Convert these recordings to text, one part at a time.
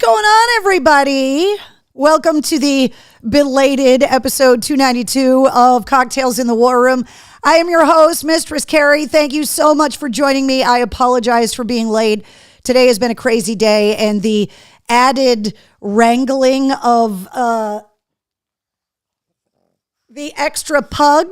going on, everybody? Welcome to the belated episode 292 of Cocktails in the War Room. I am your host, Mistress Carrie. Thank you so much for joining me. I apologize for being late. Today has been a crazy day, and the added wrangling of the extra pug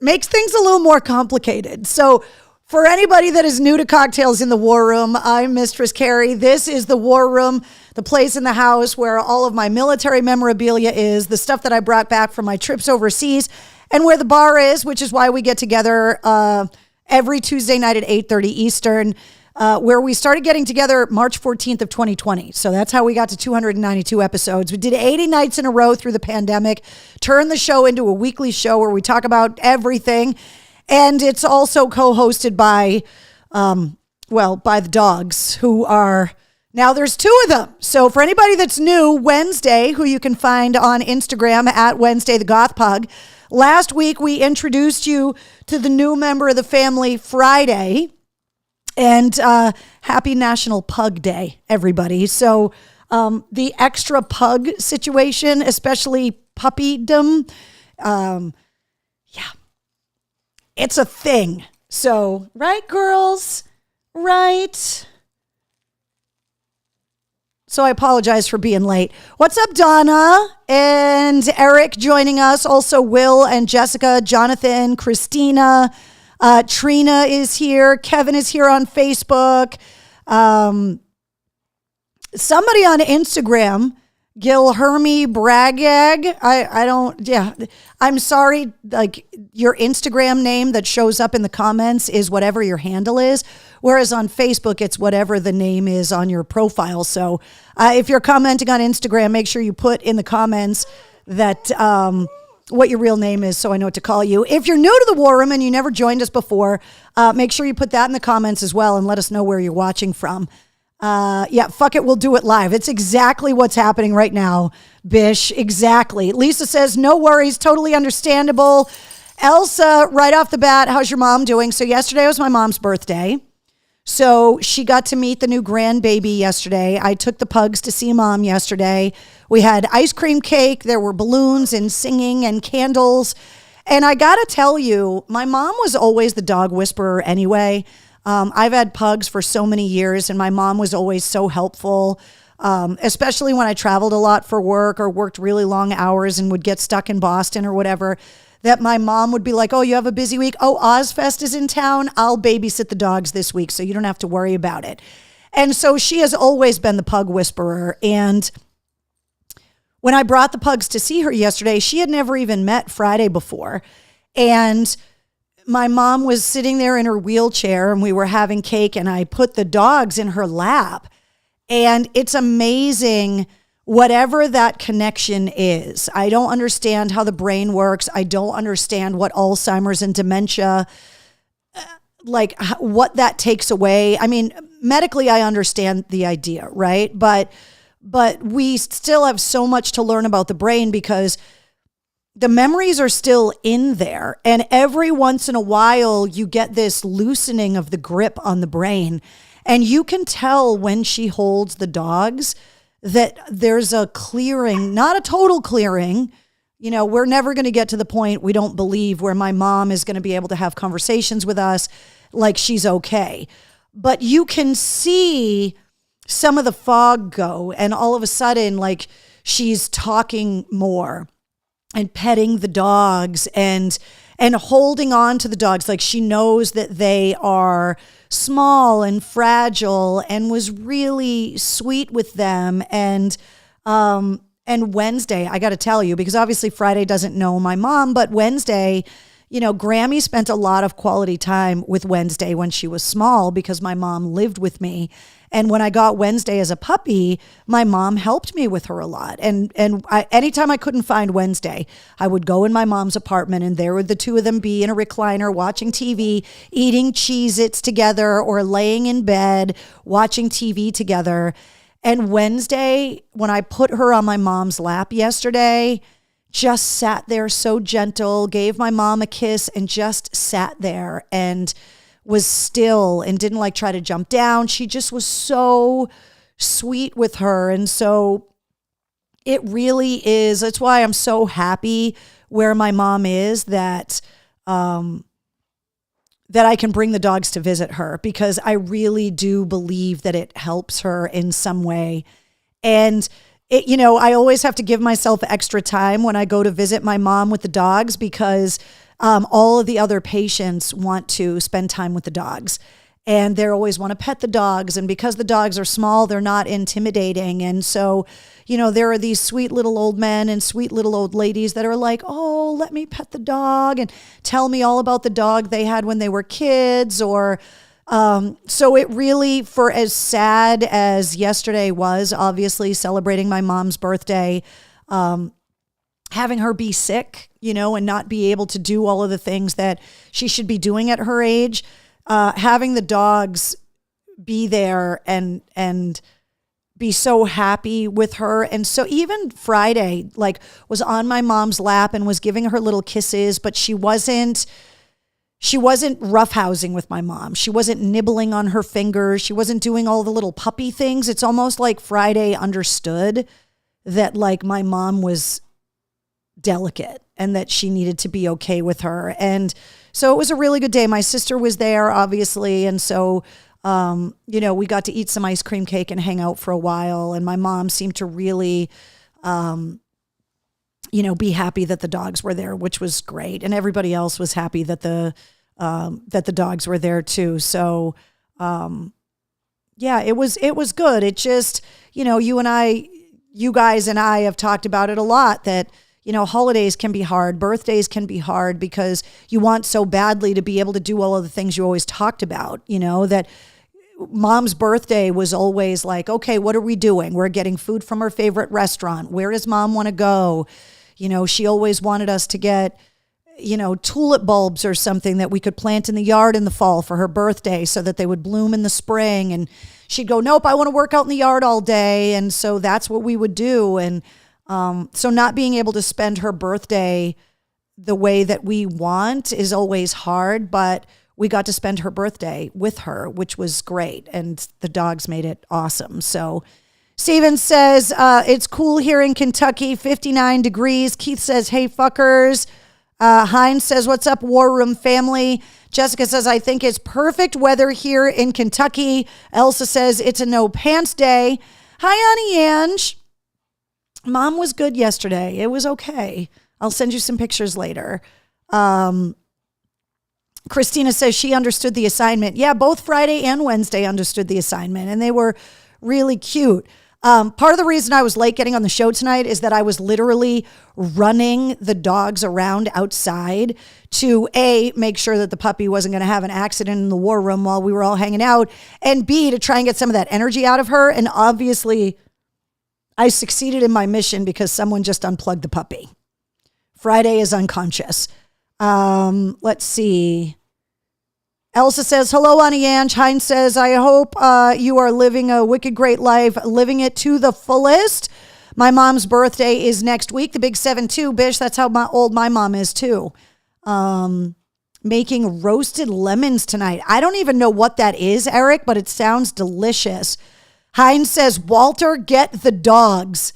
makes things a little more complicated. So for anybody that is new to Cocktails in the War Room, I'm Mistress Carrie. This is the War Room, the place in the house where all of my military memorabilia is, the stuff that I brought back from my trips overseas, and where the bar is, which is why we get together every Tuesday night at 8:30 Eastern, where we started getting together March 14th of 2020. So that's how we got to 292 episodes. We did 80 nights in a row through the pandemic, turned the show into a weekly show where we talk about everything. And it's also co-hosted by, by the dogs, who are, now there's two of them. So for anybody that's new, Wednesday, who you can find on Instagram at Wednesday the Goth Pug. Last week, we introduced you to the new member of the family, Friday. And happy National Pug Day, everybody. So the extra pug situation, especially puppydom, it's a thing. So, right, girls? Right? So I apologize for being late. What's up, Donna and Eric joining us? Also, Will and Jessica, Jonathan, Christina, Trina is here. Kevin is here on Facebook. Somebody on Instagram, Gilherme Bragag. I'm sorry. Like, your Instagram name that shows up in the comments is whatever your handle is. Whereas on Facebook, it's whatever the name is on your profile. So if you're commenting on Instagram, make sure you put in the comments that what your real name is so I know what to call you. If you're new to the War Room and you never joined us before, make sure you put that in the comments as well and let us know where you're watching from. Fuck it, we'll do it live. It's exactly what's happening right now, Bish. Exactly. Lisa says, no worries, totally understandable. Elsa, right off the bat, how's your mom doing? So yesterday was my mom's birthday. So she got to meet the new grandbaby yesterday. I took the pugs to see mom yesterday. We had ice cream cake. There were balloons and singing and candles. And I got to tell you, my mom was always the dog whisperer anyway. I've had pugs for so many years, and my mom was always so helpful, especially when I traveled a lot for work or worked really long hours and would get stuck in Boston or whatever, that my mom would be like, oh, you have a busy week? Oh, Ozfest is in town. I'll babysit the dogs this week, so you don't have to worry about it. And so she has always been the pug whisperer. And when I brought the pugs to see her yesterday, she had never even met Friday before. And my mom was sitting there in her wheelchair and we were having cake, and I put the dogs in her lap. And it's amazing, whatever that connection is. I don't understand how the brain works. I don't understand what Alzheimer's and dementia, like what that takes away. I mean, medically, I understand the idea, right? But we still have so much to learn about the brain because the memories are still in there. And every once in a while, you get this loosening of the grip on the brain. And you can tell when she holds the dogs that there's a clearing, not a total clearing. You know, we're never going to get to the point, we don't believe, where my mom is going to be able to have conversations with us like she's okay. But you can see some of the fog go, and all of a sudden, like, she's talking more and petting the dogs and holding on to the dogs. Like, she knows that they are small and fragile, and was really sweet with them. And Wednesday, I got to tell you, because obviously Friday doesn't know my mom, but Wednesday, you know, Grammy spent a lot of quality time with Wednesday when she was small because my mom lived with me. And when I got Wednesday as a puppy, my mom helped me with her a lot. And anytime I couldn't find Wednesday, I would go in my mom's apartment, and there would the two of them be in a recliner watching TV, eating Cheez-Its together, or laying in bed watching TV together. And Wednesday, when I put her on my mom's lap yesterday, just sat there so gentle, gave my mom a kiss, and just sat there and was still and didn't like try to jump down. She just was so sweet with her. And so it really is. That's why I'm so happy where my mom is, that that I can bring the dogs to visit her, because I really do believe that it helps her in some way. And it, I always have to give myself extra time when I go to visit my mom with the dogs, because all of the other patients want to spend time with the dogs. And they always want to pet the dogs. And because the dogs are small, they're not intimidating. And so, there are these sweet little old men and sweet little old ladies that are like, oh, let me pet the dog, and tell me all about the dog they had when they were kids. Or so it really, for as sad as yesterday was, obviously celebrating my mom's birthday, having her be sick, and not be able to do all of the things that she should be doing at her age. Having the dogs be there and be so happy with her. And so even Friday, was on my mom's lap and was giving her little kisses, but she wasn't roughhousing with my mom. She wasn't nibbling on her fingers. She wasn't doing all the little puppy things. It's almost like Friday understood that my mom was delicate and that she needed to be okay with her. And so it was a really good day. My sister was there, obviously. And so, we got to eat some ice cream cake and hang out for a while. And my mom seemed to really, be happy that the dogs were there, which was great. And everybody else was happy that the dogs were there too. So, it was good. It just, you guys and I have talked about it a lot, that holidays can be hard. Birthdays can be hard because you want so badly to be able to do all of the things you always talked about, that mom's birthday was always like, okay, what are we doing? We're getting food from her favorite restaurant. Where does mom want to go? She always wanted us to get, tulip bulbs or something that we could plant in the yard in the fall for her birthday so that they would bloom in the spring. And she'd go, nope, I want to work out in the yard all day. And so that's what we would do. And so not being able to spend her birthday the way that we want is always hard, but we got to spend her birthday with her, which was great. And the dogs made it awesome. So Steven says, it's cool here in Kentucky, 59 degrees. Keith says, hey, fuckers. Heinz says, what's up, War Room family? Jessica says, I think it's perfect weather here in Kentucky. Elsa says, it's a no pants day. Hi, Annie Ange. Mom was good yesterday. It was okay. I'll send you some pictures later. Christina says she understood the assignment. Yeah, both Friday and Wednesday understood the assignment, and they were really cute. Part of the reason I was late getting on the show tonight is that I was literally running the dogs around outside to A, make sure that the puppy wasn't going to have an accident in the war room while we were all hanging out, and B, to try and get some of that energy out of her. And obviously, I succeeded in my mission because someone just unplugged the puppy. Friday is unconscious. Let's see. Elsa says, hello, Annie Ange. Heinz says, I hope you are living a wicked great life, living it to the fullest. My mom's birthday is next week, the big 7-2, Bish. That's how old my mom is too. Making roasted lemons tonight. I don't even know what that is, Eric, but it sounds delicious. Heinz says, Walter, get the dogs.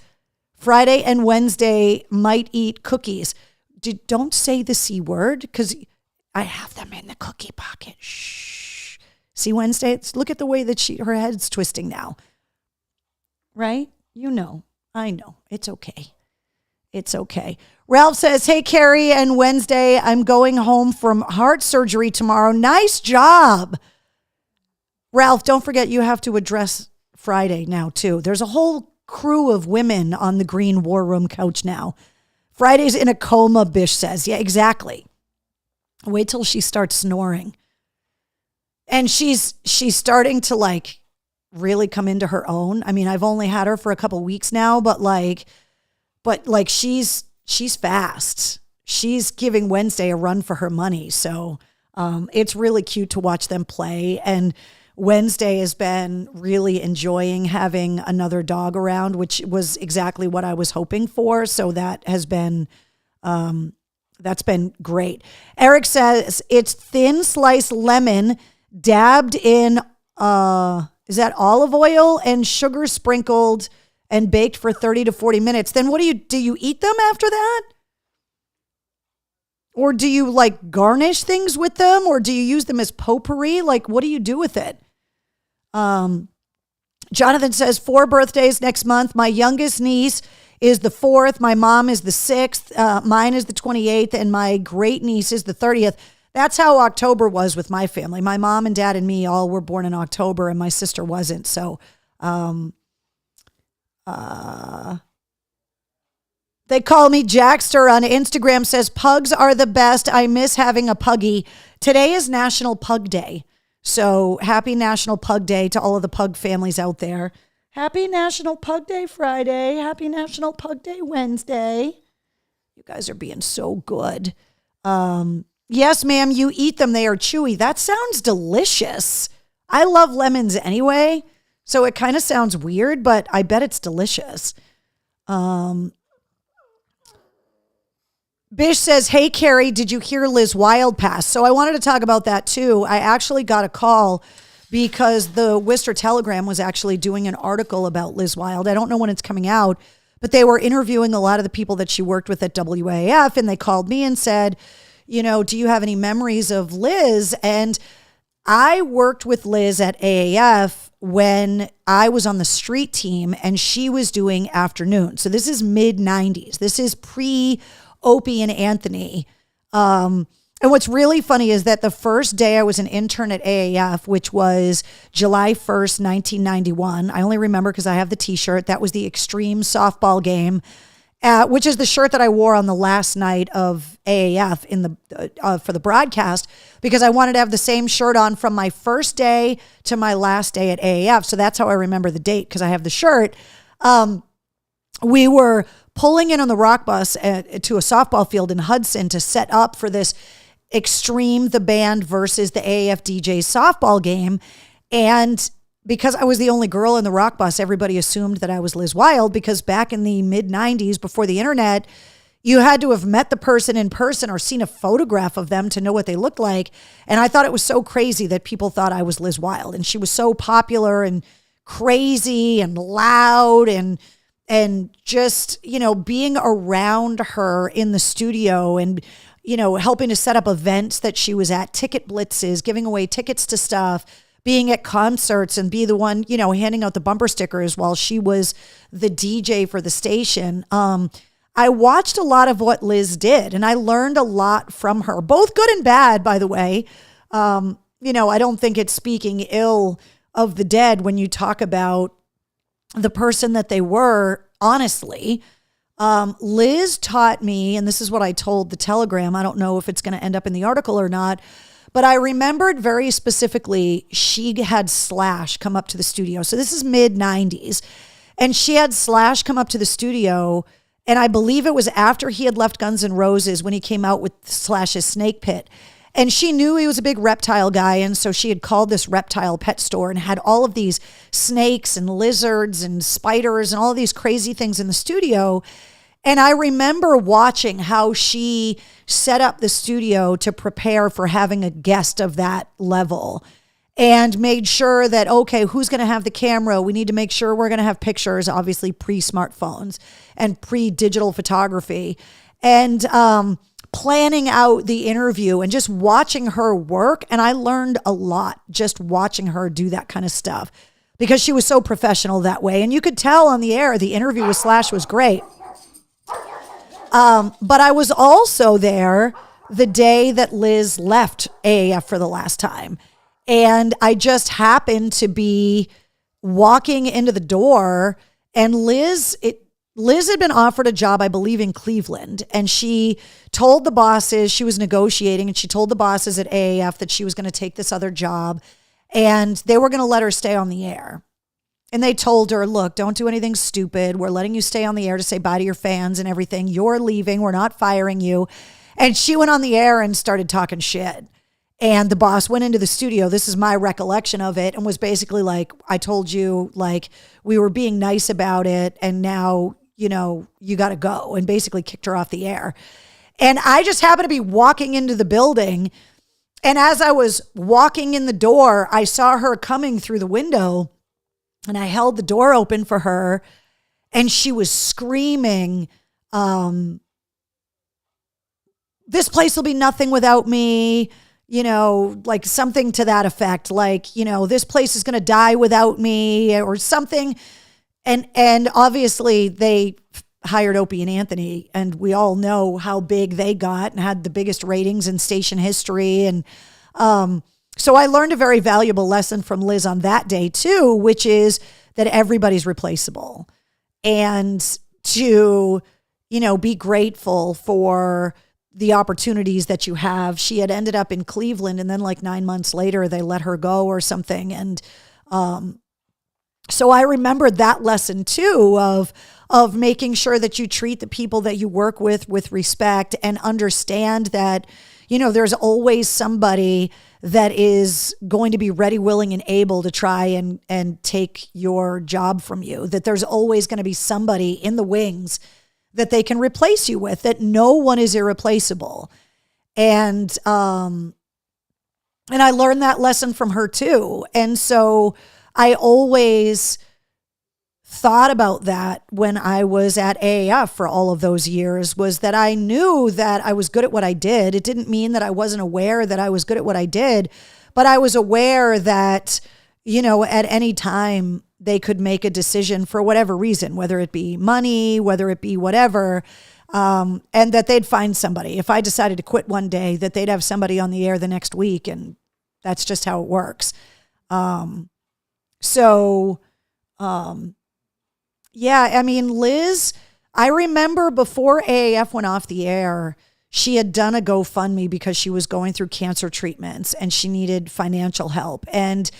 Friday and Wednesday might eat cookies. Don't say the C word, because I have them in the cookie pocket. Shh. See, Wednesday, look at the way that her head's twisting now. Right? I know. It's okay. It's okay. Ralph says, hey, Carrie, and Wednesday, I'm going home from heart surgery tomorrow. Nice job. Ralph, don't forget you have to address Friday now, too. There's a whole crew of women on the green war room couch now. Friday's in a coma, Bish says. Yeah, exactly. Wait till she starts snoring. And she's starting to really come into her own. I mean, I've only had her for a couple weeks now, but she's fast. She's giving Wednesday a run for her money. So it's really cute to watch them play. And Wednesday has been really enjoying having another dog around, which was exactly what I was hoping for. So that has been, that's been great. Eric says it's thin sliced lemon dabbed in Is that olive oil and sugar sprinkled and baked for 30 to 40 minutes? Then what do you eat them after that? Or do you like garnish things with them? Or do you use them as potpourri? Like, what do you do with it? Jonathan says 4 birthdays next month. My youngest niece is the 4th. My mom is the 6th. Mine is the 28th. And my great niece is the 30th. That's how October was with my family. My mom and dad and me all were born in October, and my sister wasn't. So, they call me Jackster on Instagram, says pugs are the best. I miss having a puggy. Today is National Pug Day. So happy National Pug Day to all of the pug families out there. Happy National Pug Day Friday. Happy National Pug Day Wednesday. You guys are being so good. Yes, ma'am, you eat them. They are chewy. That sounds delicious. I love lemons anyway, so it kind of sounds weird, but I bet it's delicious. Bish says, hey, Carrie, did you hear Liz Wild passed? So I wanted to talk about that too. I actually got a call because the Worcester Telegram was actually doing an article about Liz Wild. I don't know when it's coming out, but they were interviewing a lot of the people that she worked with at WAF, and they called me and said, you know, do you have any memories of Liz? And I worked with Liz at AAF when I was on the street team and she was doing afternoon. So this is mid 90s. This is pre Opie and Anthony. And what's really funny is that the first day I was an intern at AAF, which was July 1st, 1991. I only remember because I have the t-shirt. That was the Extreme softball game, which is the shirt that I wore on the last night of AAF in the for the broadcast, because I wanted to have the same shirt on from my first day to my last day at AAF. So that's how I remember the date, because I have the shirt. We were pulling in on the rock bus to a softball field in Hudson to set up for this Extreme, the band versus the AAF DJs softball game. And because I was the only girl in the rock bus, everybody assumed that I was Liz Wild, because back in the mid 90s, before the internet, you had to have met the person in person or seen a photograph of them to know what they looked like. And I thought it was so crazy that people thought I was Liz Wild. And she was so popular and crazy and loud and just, you know, being around her in the studio and, you know, helping to set up events that she was at, ticket blitzes, giving away tickets to stuff, being at concerts and be the one, you know, handing out the bumper stickers while she was the DJ for the station. I watched a lot of what Liz did, and I learned a lot from her, both good and bad, by the way. You know, I don't think it's speaking ill of the dead when you talk about the person that they were, honestly. Liz taught me, and this is what I told the Telegram. I don't know if it's going to end up in the article or not, but I remembered very specifically she had Slash come up to the studio. So this is mid 90s. And she had Slash come up to the studio. And I believe it was after he had left Guns N' Roses when he came out with Slash's Snake Pit. And she knew he was a big reptile guy. And so she had called this reptile pet store and had all of these snakes and lizards and spiders and all of these crazy things in the studio. And I remember watching how she set up the studio to prepare for having a guest of that level and made sure that, okay, who's going to have the camera? We need to make sure we're going to have pictures, obviously pre-smartphones and pre-digital photography. And planning out the interview and just watching her work. And I learned a lot just watching her do that kind of stuff because she was so professional that way. And you could tell on the air, the interview with Slash was great. But I was also there the day that Liz left AAF for the last time. And I just happened to be walking into the door, and Liz had been offered a job, I believe, in Cleveland. And she told the bosses, she was negotiating, and she told the bosses at AAF that she was going to take this other job and they were going to let her stay on the air. And they told her, look, don't do anything stupid. We're letting you stay on the air to say bye to your fans and everything. You're leaving. We're not firing you. And she went on the air and started talking shit. And the boss went into the studio. This is my recollection of it, and was basically like, I told you, like, we were being nice about it, and now, you know, you got to go, and basically kicked her off the air. And I just happened to be walking into the building. And as I was walking in the door, I saw her coming through the window. And I held the door open for her, and she was screaming, this place will be nothing without me, like something to that effect, like, this place is going to die without me or something. And obviously they hired Opie and Anthony, and we all know how big they got and had the biggest ratings in station history. And so I learned a very valuable lesson from Liz on that day too, which is that everybody's replaceable, and to, be grateful for the opportunities that you have. She had ended up in Cleveland, and then like 9 months later, they let her go or something. And so I remembered that lesson too, of making sure that you treat the people that you work with respect, and understand that, there's always somebody that is going to be ready, willing, and able to try and take your job from you, that there's always going to be somebody in the wings that they can replace you with, that no one is irreplaceable. And I learned that lesson from her too. And so I always thought about that when I was at AAF for all of those years, was that I knew that I was good at what I did. It didn't mean that I wasn't aware that I was good at what I did, but I was aware that, at any time they could make a decision for whatever reason, whether it be money, whether it be whatever, and that they'd find somebody. If I decided to quit one day, that they'd have somebody on the air the next week, and that's just how it works. Yeah, I mean, Liz, I remember before AAF went off the air, she had done a GoFundMe because she was going through cancer treatments and she needed financial help. And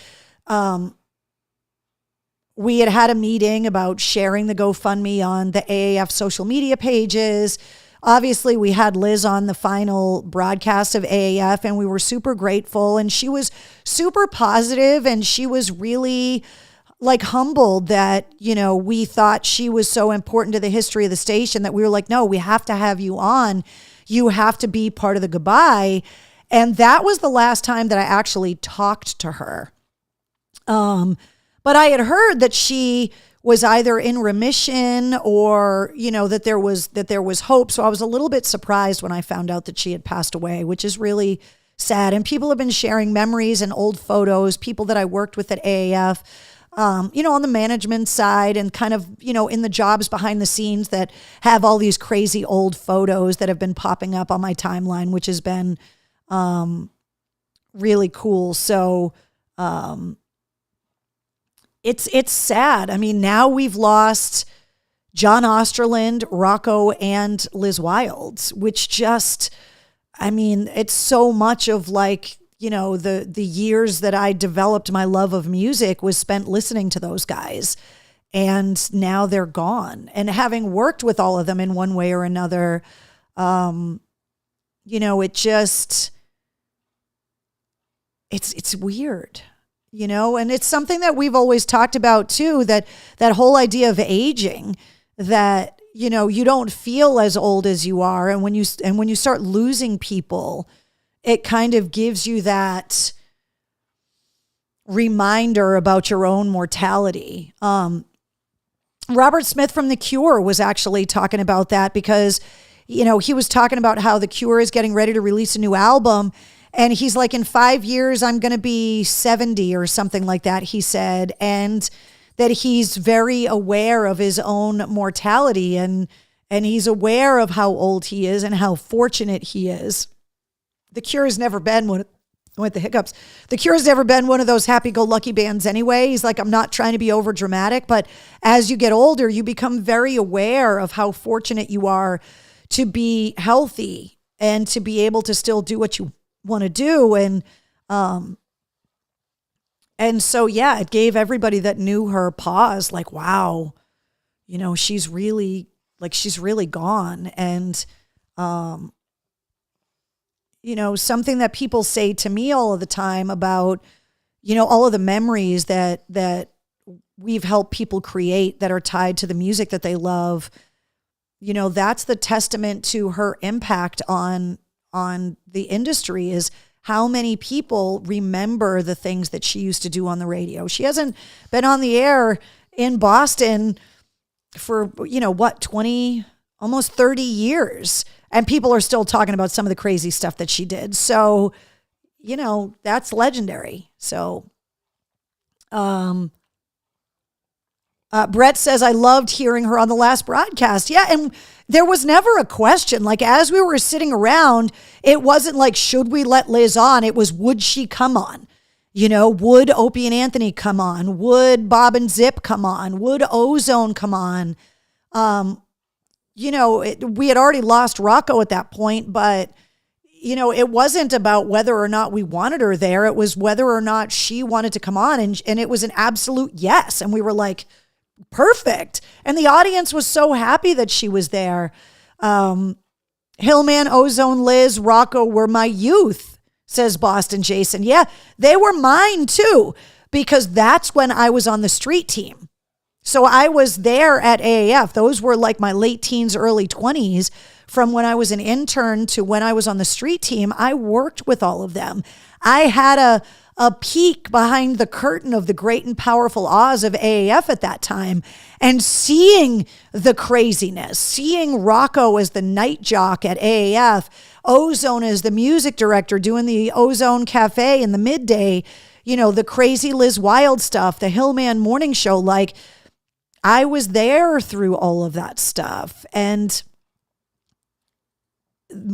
we had a meeting about sharing the GoFundMe on the AAF social media pages. Obviously, we had Liz on the final broadcast of AAF, and we were super grateful. And she was super positive, and she was really like humbled that, we thought she was so important to the history of the station that we were like, no, we have to have you on. You have to be part of the goodbye. And that was the last time that I actually talked to her. But I had heard that she was either in remission or, that there was hope. So I was a little bit surprised when I found out that she had passed away, which is really sad. And people have been sharing memories and old photos, people that I worked with at AAF, on the management side, and kind of, in the jobs behind the scenes, that have all these crazy old photos that have been popping up on my timeline, which has been really cool. So it's sad. I mean, now we've lost John Osterland, Rocco, and Liz Wilde, which just, I mean, it's so much of like, the years that I developed my love of music was spent listening to those guys. And now they're gone. And having worked with all of them in one way or another, it just, it's weird, and it's something that we've always talked about too, that whole idea of aging, that, you don't feel as old as you are. And when you start losing people, it kind of gives you that reminder about your own mortality. Robert Smith from The Cure was actually talking about that because, he was talking about how The Cure is getting ready to release a new album. And he's like, in 5 years, I'm going to be 70 or something like that, he said. And that he's very aware of his own mortality, and he's aware of how old he is and how fortunate he is. The Cure has never been with the hiccups. The Cure has never been one of those happy-go-lucky bands anyway. He's like, I'm not trying to be over dramatic, but as you get older, you become very aware of how fortunate you are to be healthy and to be able to still do what you want to do. And so, yeah, it gave everybody that knew her pause, like, wow, she's really gone. And, something that people say to me all of the time about, all of the memories that we've helped people create that are tied to the music that they love, that's the testament to her impact on the industry, is how many people remember the things that she used to do on the radio. She hasn't been on the air in Boston for, 20, almost 30 years. And people are still talking about some of the crazy stuff that she did. So, that's legendary. So, Brett says, I loved hearing her on the last broadcast. Yeah. And there was never a question. Like, as we were sitting around, it wasn't like, should we let Liz on? It was, would she come on? Would Opie and Anthony come on? Would Bob and Zip come on? Would Ozone come on? We had already lost Rocco at that point, but, it wasn't about whether or not we wanted her there. It was whether or not she wanted to come on. And it was an absolute yes. And we were like, perfect. And the audience was so happy that she was there. Hillman, Ozone, Liz, Rocco were my youth, says Boston Jason. Yeah, they were mine too, because that's when I was on the street team. So I was there at AAF. Those were like my late teens, early 20s. From when I was an intern to when I was on the street team, I worked with all of them. I had a peek behind the curtain of the great and powerful Oz of AAF at that time, and seeing the craziness, seeing Rocco as the night jock at AAF, Ozone as the music director doing the Ozone Cafe in the midday, the crazy Liz Wild stuff, the Hillman morning show. Like, I was there through all of that stuff. And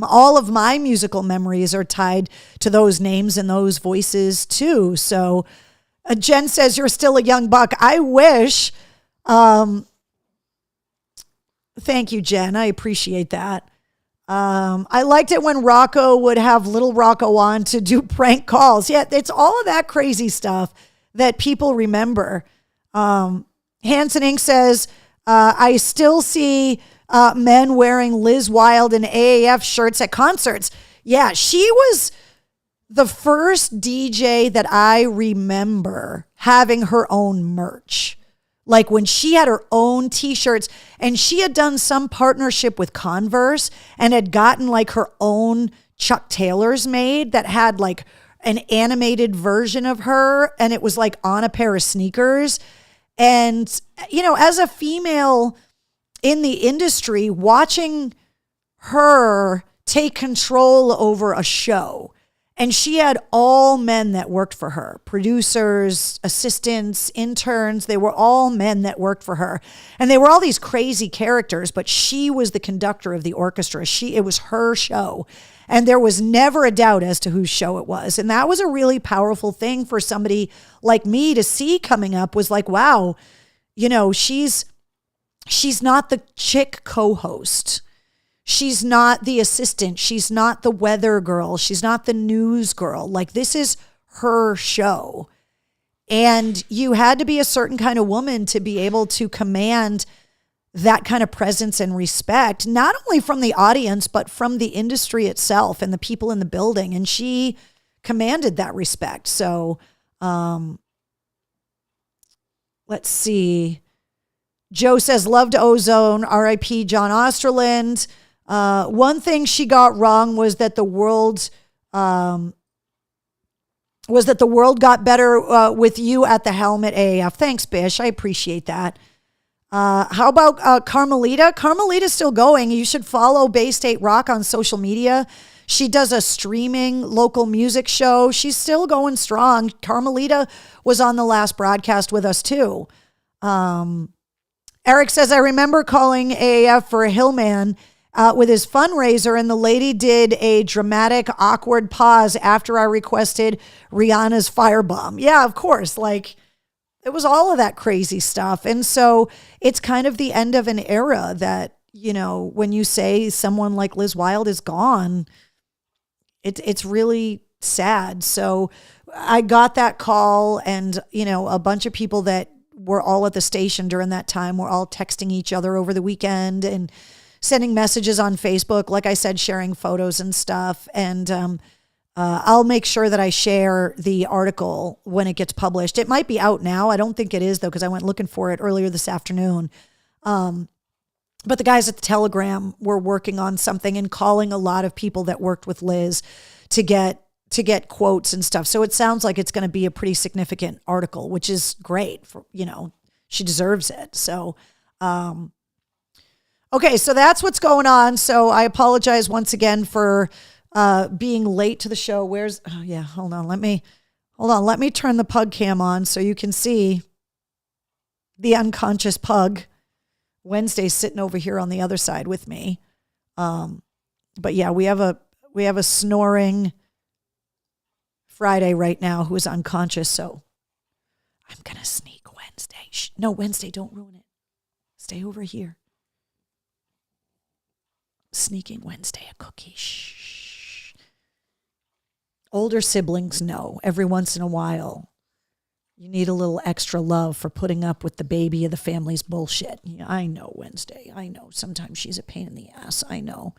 all of my musical memories are tied to those names and those voices too. So Jen says, you're still a young buck. I wish. Thank you, Jen. I appreciate that. I liked it when Rocco would have little Rocco on to do prank calls. Yeah, it's all of that crazy stuff that people remember. Hanson Inc. says, I still see men wearing Liz Wild and AAF shirts at concerts. Yeah, she was the first DJ that I remember having her own merch. Like when she had her own t-shirts, and she had done some partnership with Converse and had gotten like her own Chuck Taylors made that had like an animated version of her, and it was like on a pair of sneakers. And, as a female in the industry, watching her take control over a show, and she had all men that worked for her, producers, assistants, interns. They were all men that worked for her, and they were all these crazy characters, but she was the conductor of the orchestra. It was her show, and there was never a doubt as to whose show it was. And that was a really powerful thing for somebody like me to see coming up, was like, wow, she's not the chick co-host. She's not the assistant. She's not the weather girl. She's not the news girl. Like, this is her show. And you had to be a certain kind of woman to be able to command that kind of presence and respect, not only from the audience, but from the industry itself and the people in the building. And she commanded that respect. So, let's see. Joe says, loved Ozone, RIP John Osterland. One thing she got wrong was that the world got better with you at the helm at AAF. Thanks, Bish. I appreciate that. How about Carmelita? Carmelita's still going. You should follow Bay State Rock on social media. She does a streaming local music show. She's still going strong. Carmelita was on the last broadcast with us too. Eric says, I remember calling AAF for a Hillman with his fundraiser, and the lady did a dramatic, awkward pause after I requested Rihanna's Firebomb. Yeah, of course. Like, it was all of that crazy stuff. And so it's kind of the end of an era that, when you say someone like Liz Wild is gone, it's really sad. So I got that call, and, a bunch of people that were all at the station during that time were all texting each other over the weekend and sending messages on Facebook, like I said, sharing photos and stuff. And I'll make sure that I share the article when it gets published. It might be out now. I don't think it is, though, because I went looking for it earlier this afternoon. But the guys at the Telegram were working on something and calling a lot of people that worked with Liz to get to get quotes and stuff. So it sounds like it's going to be a pretty significant article, which is great for, she deserves it. So, okay, so that's what's going on. So I apologize once again for being late to the show. Hold on. Let me turn the pug cam on so you can see the unconscious pug. Wednesday's sitting over here on the other side with me. But yeah, we have a snoring Friday right now who is unconscious. So I'm going to sneak Wednesday. No, Wednesday, don't ruin it. Stay over here. Sneaking Wednesday a cookie. Shh. Older siblings know every once in a while you need a little extra love for putting up with the baby of the family's bullshit. Yeah, I know, Wednesday. I know. Sometimes she's a pain in the ass. I know.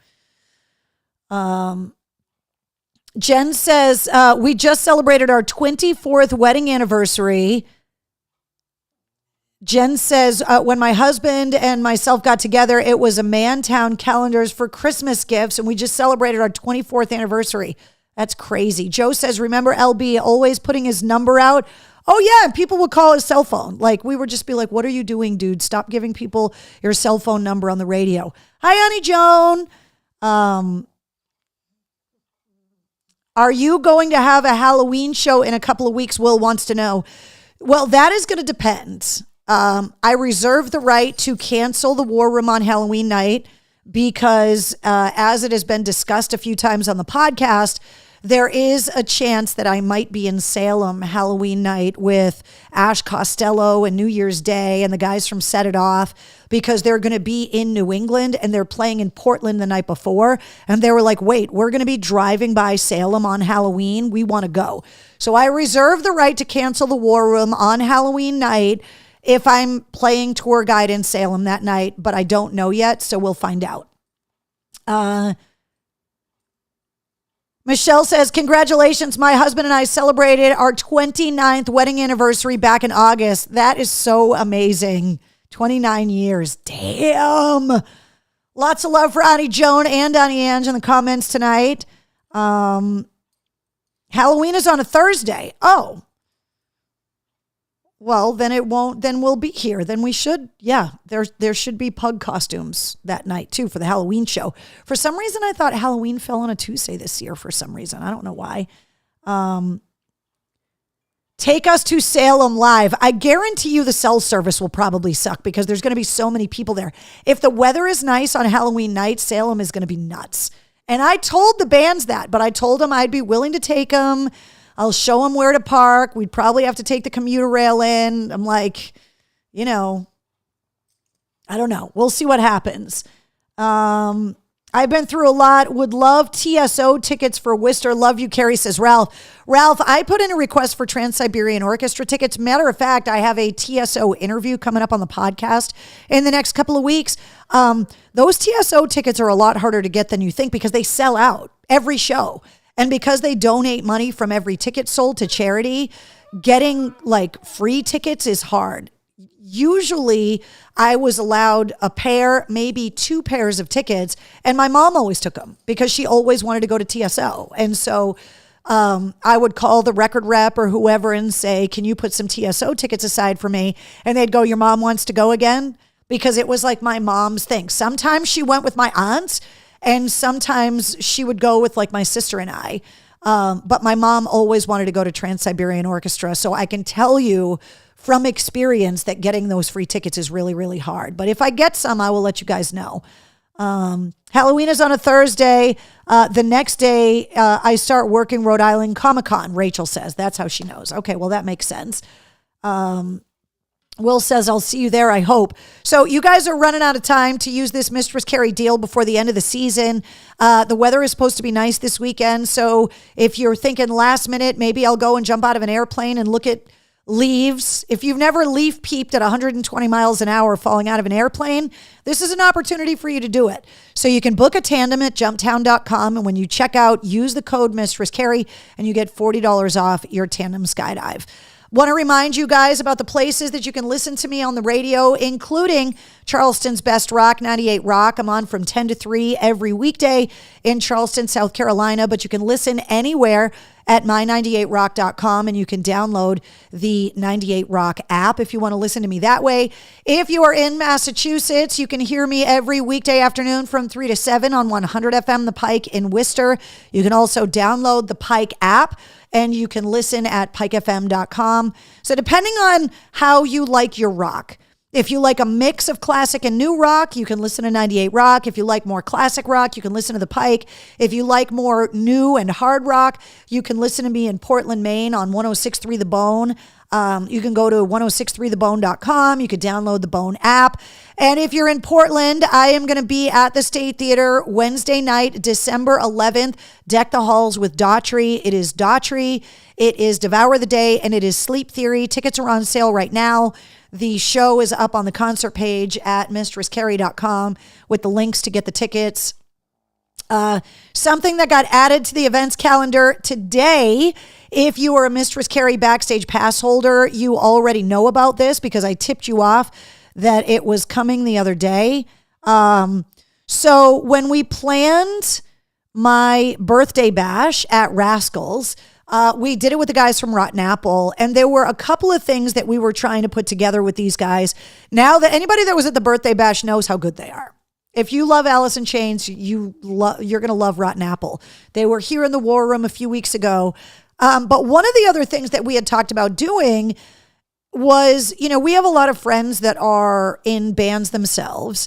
Jen says, we just celebrated our 24th wedding anniversary. Jen says, when my husband and myself got together, it was a Mantown calendars for Christmas gifts, and we just celebrated our 24th anniversary. That's crazy. Joe says, remember LB always putting his number out? Oh, yeah, and people would call his cell phone. Like, we would just be like, what are you doing, dude? Stop giving people your cell phone number on the radio. Hi, Honey Joan. Are you going to have a Halloween show in a couple of weeks? Will wants to know. Well, that is going to depend. I reserve the right to cancel the War Room on Halloween night because as it has been discussed a few times on the podcast, there is a chance that I might be in Salem Halloween night with Ash Costello and New Year's Day and the guys from Set It Off because they're going to be in New England and they're playing in Portland the night before. And they were like, wait, we're going to be driving by Salem on Halloween. We want to go. So I reserve the right to cancel the War Room on Halloween night if I'm playing tour guide in Salem that night, but I don't know yet, so we'll find out. Michelle says, congratulations, my husband and I celebrated our 29th wedding anniversary back in August. That is so amazing. 29 years. Damn. Lots of love for Auntie Joan and Auntie Ange in the comments tonight. Halloween is on a Thursday. Oh. Well, then we'll be here. Then we should, there should be pug costumes that night too for the Halloween show. For some reason, I thought Halloween fell on a Tuesday this year for some reason. I don't know why. Take us to Salem live. I guarantee you the cell service will probably suck because there's going to be so many people there. If the weather is nice on Halloween night, Salem is going to be nuts. And I told the bands that, but I told them I'd be willing to take them. I'll show them where to park. We'd probably have to take the commuter rail in. I'm like, I don't know. We'll see what happens. I've been through a lot. Would love TSO tickets for Worcester. Love you, Carrie, says Ralph. Ralph, I put in a request for Trans-Siberian Orchestra tickets. Matter of fact, I have a TSO interview coming up on the podcast in the next couple of weeks. Those TSO tickets are a lot harder to get than you think because they sell out every show. And because they donate money from every ticket sold to charity, getting like free tickets is hard. Usually I was allowed a pair, maybe 2 pairs of tickets. And my mom always took them because she always wanted to go to TSO. And so I would call the record rep or whoever and say, can you put some TSO tickets aside for me? And they'd go, your mom wants to go again? Because it was like my mom's thing. Sometimes she went with my aunts. And sometimes she would go with like my sister and I. But my mom always wanted to go to Trans-Siberian Orchestra. So I can tell you from experience that getting those free tickets is really, really hard. But if I get some, I will let you guys know. Halloween is on a Thursday. The next day, I start working Rhode Island Comic-Con, Rachel says. That's how she knows. Okay, well, that makes sense. Will says, I'll see you there, I hope. So you guys are running out of time to use this Mistress Carrie deal before the end of the season. The weather is supposed to be nice this weekend. So if you're thinking last minute, maybe I'll go and jump out of an airplane and look at leaves. If you've never leaf peeped at 120 miles an hour falling out of an airplane, this is an opportunity for you to do it. So you can book a tandem at jumptown.com. And when you check out, use the code Mistress Carrie and you get $40 off your tandem skydive. Want to remind you guys about the places that you can listen to me on the radio, including Charleston's Best Rock, 98 Rock. I'm on from 10 to 3 every weekday in Charleston, South Carolina, but you can listen anywhere at my98rock.com, and you can download the 98 Rock app if you want to listen to me that way. If you are in Massachusetts, you can hear me every weekday afternoon from 3 to 7 on 100 FM The Pike in Worcester. You can also download the Pike app, and you can listen at pikefm.com. So depending on how you like your rock, if you like a mix of classic and new rock, you can listen to 98 Rock. If you like more classic rock, you can listen to The Pike. If you like more new and hard rock, you can listen to me in Portland, Maine on 106.3 The Bone. You can go to 1063thebone.com. You can download the Bone app. And if you're in Portland, I am going to be at the State Theater Wednesday night, December 11th. Deck the halls with Daughtry. It is Daughtry, it is Devour the Day, and it is Sleep Theory. Tickets are on sale right now. The show is up on the concert page at mistresscarrie.com with the links to get the tickets. Something that got added to the events calendar today, if you are a Mistress Carrie Backstage Pass holder, you already know about this because I tipped you off that it was coming the other day. So when we planned my birthday bash at Rascals, we did it with the guys from Rotten Apple, and there were a couple of things that we were trying to put together with these guys. Now that anybody that was at the birthday bash knows how good they are. If you love Alice in Chains, you're going to love Rotten Apple. They were here in the War Room a few weeks ago. But one of the other things that we had talked about doing was, we have a lot of friends that are in bands themselves.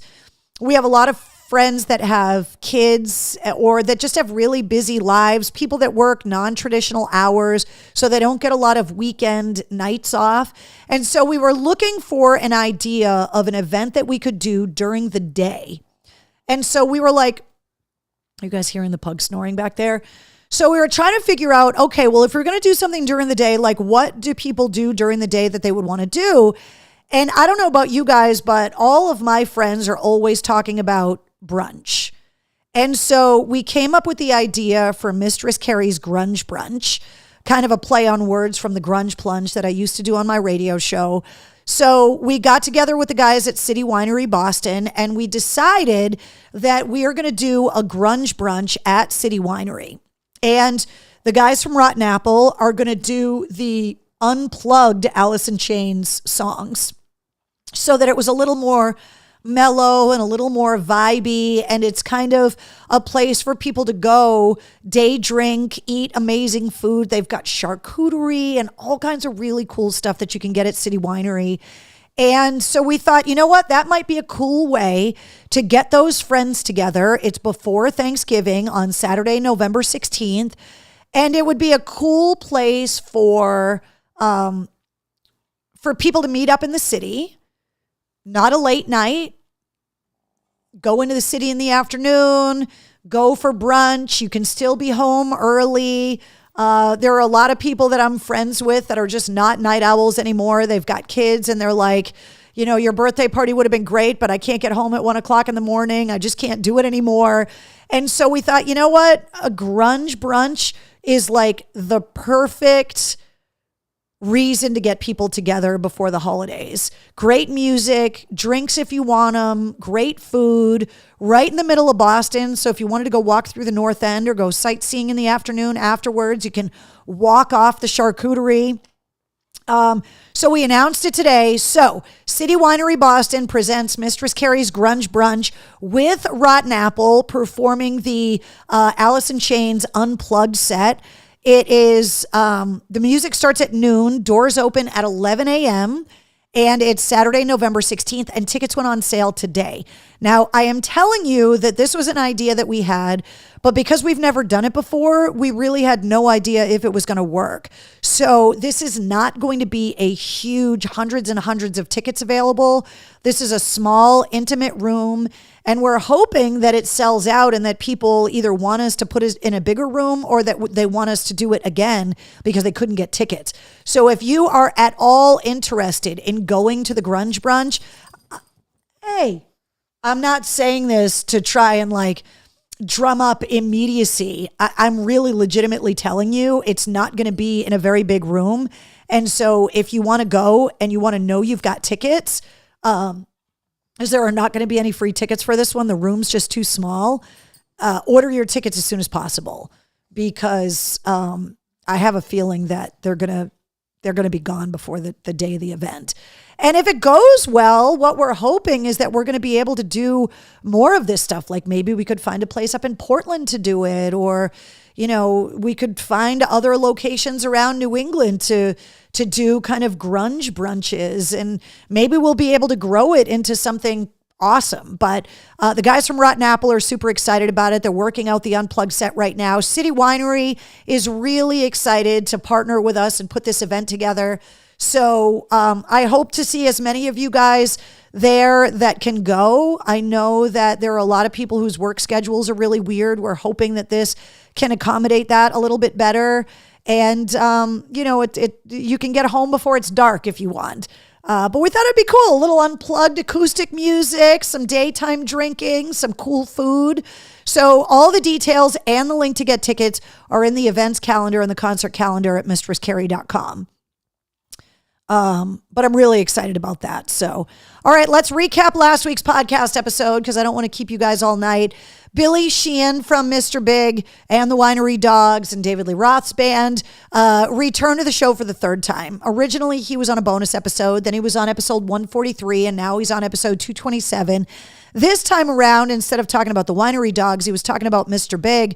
We have a lot of friends that have kids or that just have really busy lives, people that work non-traditional hours, so they don't get a lot of weekend nights off. And so we were looking for an idea of an event that we could do during the day. And so we were like, are you guys hearing the pug snoring back there? So we were trying to figure out, okay, well, if we're going to do something during the day, like what do people do during the day that they would want to do? And I don't know about you guys, but all of my friends are always talking about brunch. And so we came up with the idea for Mistress Carrie's Grunge Brunch, kind of a play on words from the Grunge Plunge that I used to do on my radio show. So we got together with the guys at City Winery Boston, and we decided that we are going to do a grunge brunch at City Winery. And the guys from Rotten Apple are going to do the unplugged Alice in Chains songs so that it was a little more mellow and a little more vibey, and it's kind of a place for people to go day drink, eat amazing food. They've got charcuterie and all kinds of really cool stuff that you can get at City Winery. And so we thought, you know what, that might be a cool way to get those friends together. It's before Thanksgiving on Saturday, November 16th, and it would be a cool place for people to meet up in the city. Not a late night. Go into the city in the afternoon. Go for brunch. You can still be home early. There are a lot of people that I'm friends with that are just not night owls anymore. They've got kids and they're like, your birthday party would have been great, but I can't get home at 1 o'clock in the morning. I just can't do it anymore. And so we thought, you know what? A grunge brunch is like the perfect reason to get people together before the holidays. Great music, drinks if you want them, great food, right in the middle of Boston. So if you wanted to go walk through the North End or go sightseeing in the afternoon afterwards, you can walk off the charcuterie. So we announced it today. So City Winery Boston presents Mistress Carrie's Grunge Brunch with Rotten Apple performing the Alice in Chains Unplugged set. It is, the music starts at noon, doors open at 11 a.m., and it's Saturday, November 16th, and tickets went on sale today. Now, I am telling you that this was an idea that we had, but because we've never done it before, we really had no idea if it was going to work. So this is not going to be a huge hundreds and hundreds of tickets available. This is a small, intimate room, and we're hoping that it sells out and that people either want us to put it in a bigger room or that they want us to do it again because they couldn't get tickets. So if you are at all interested in going to the Grunge Brunch, hey, I'm not saying this to try and drum up immediacy. I'm really legitimately telling you it's not going to be in a very big room. And so if you want to go and you want to know you've got tickets, as there are not going to be any free tickets for this one, the room's just too small, order your tickets as soon as possible because I have a feeling that they're gonna be gone before the day of the event. And if it goes well, what we're hoping is that we're going to be able to do more of this stuff. Like maybe we could find a place up in Portland to do it, or, we could find other locations around New England to do kind of grunge brunches, and maybe we'll be able to grow it into something awesome. But the guys from Rotten Apple are super excited about it. They're working out the Unplugged set right now. City Winery is really excited to partner with us and put this event together. So I hope to see as many of you guys there that can go. I know that there are a lot of people whose work schedules are really weird. We're hoping that this can accommodate that a little bit better. And, you can get home before it's dark if you want. But we thought it'd be cool. A little unplugged acoustic music, some daytime drinking, some cool food. So all the details and the link to get tickets are in the events calendar and the concert calendar at mistresscarrie.com. But I'm really excited about that. So, all right, let's recap last week's podcast episode because I don't want to keep you guys all night. Billy Sheehan from Mr. Big and the Winery Dogs and David Lee Roth's band returned to the show for the third time. Originally, he was on a bonus episode. Then he was on episode 143, and now he's on episode 227. This time around, instead of talking about the Winery Dogs, he was talking about Mr. Big,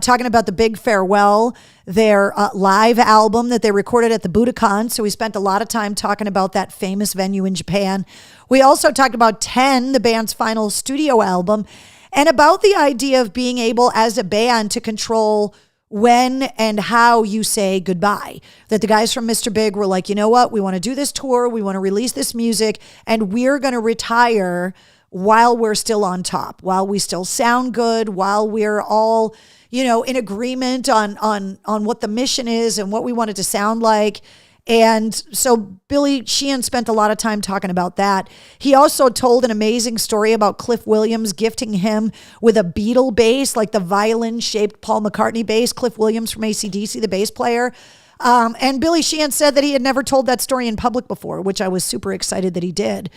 talking about the Big Farewell, their live album that they recorded at the Budokan. So we spent a lot of time talking about that famous venue in Japan. We also talked about 10, the band's final studio album, and about the idea of being able as a band to control when and how you say goodbye. That the guys from Mr. Big were like, you know what, we want to do this tour, we want to release this music, and we're going to retire while we're still on top, while we still sound good, while we're all, in agreement on what the mission is and what we want it to sound like. And so Billy Sheehan spent a lot of time talking about that. He also told an amazing story about Cliff Williams gifting him with a Beatle bass, like the violin-shaped Paul McCartney bass, Cliff Williams from AC/DC, the bass player. And Billy Sheehan said that he had never told that story in public before, which I was super excited that he did.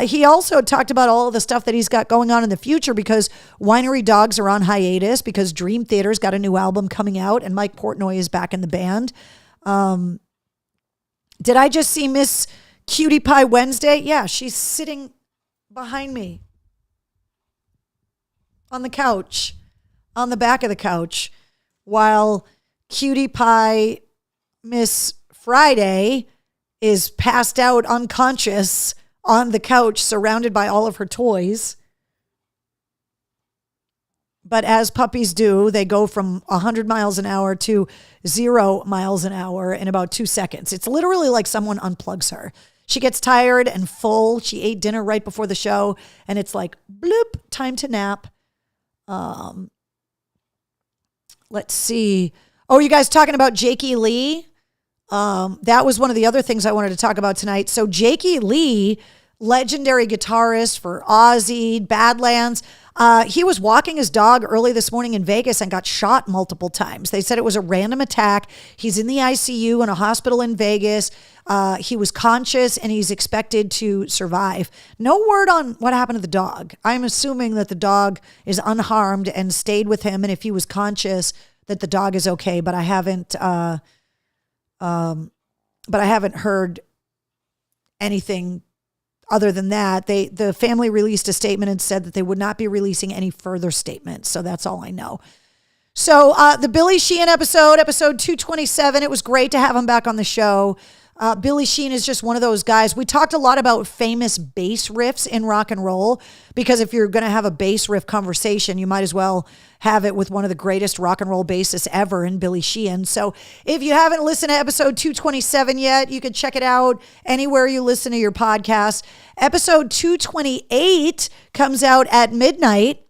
He also talked about all of the stuff that he's got going on in the future because Winery Dogs are on hiatus because Dream Theater's got a new album coming out and Mike Portnoy is back in the band. Did I just see Miss Cutie Pie Wednesday? Yeah, she's sitting behind me on the couch, on the back of the couch, while Cutie Pie Miss Friday is passed out unconscious on the couch surrounded by all of her toys. But as puppies do, they go from 100 miles an hour to 0 miles an hour in about 2 seconds. It's literally like someone unplugs her. She gets tired and full. She ate dinner right before the show, and it's like, bloop, time to nap. Let's see. Oh, you guys talking about Jakey Lee? That was one of the other things I wanted to talk about tonight. So Jakey Lee, legendary guitarist for Ozzy, Badlands, he was walking his dog early this morning in Vegas and got shot multiple times. They said it was a random attack. He's in the ICU in a hospital in Vegas. He was conscious and he's expected to survive. No word on what happened to the dog. I'm assuming that the dog is unharmed and stayed with him. And if he was conscious, that the dog is okay. But I haven't heard anything other than that. The family released a statement and said that they would not be releasing any further statements. So that's all I know. So the Billy Sheehan episode 227, it was great to have him back on the show. Billy Sheehan is just one of those guys. We talked a lot about famous bass riffs in rock and roll, because if you're going to have a bass riff conversation, you might as well have it with one of the greatest rock and roll bassists ever in Billy Sheehan. So if you haven't listened to episode 227 yet, you can check it out anywhere you listen to your podcast. Episode 228 comes out at midnight,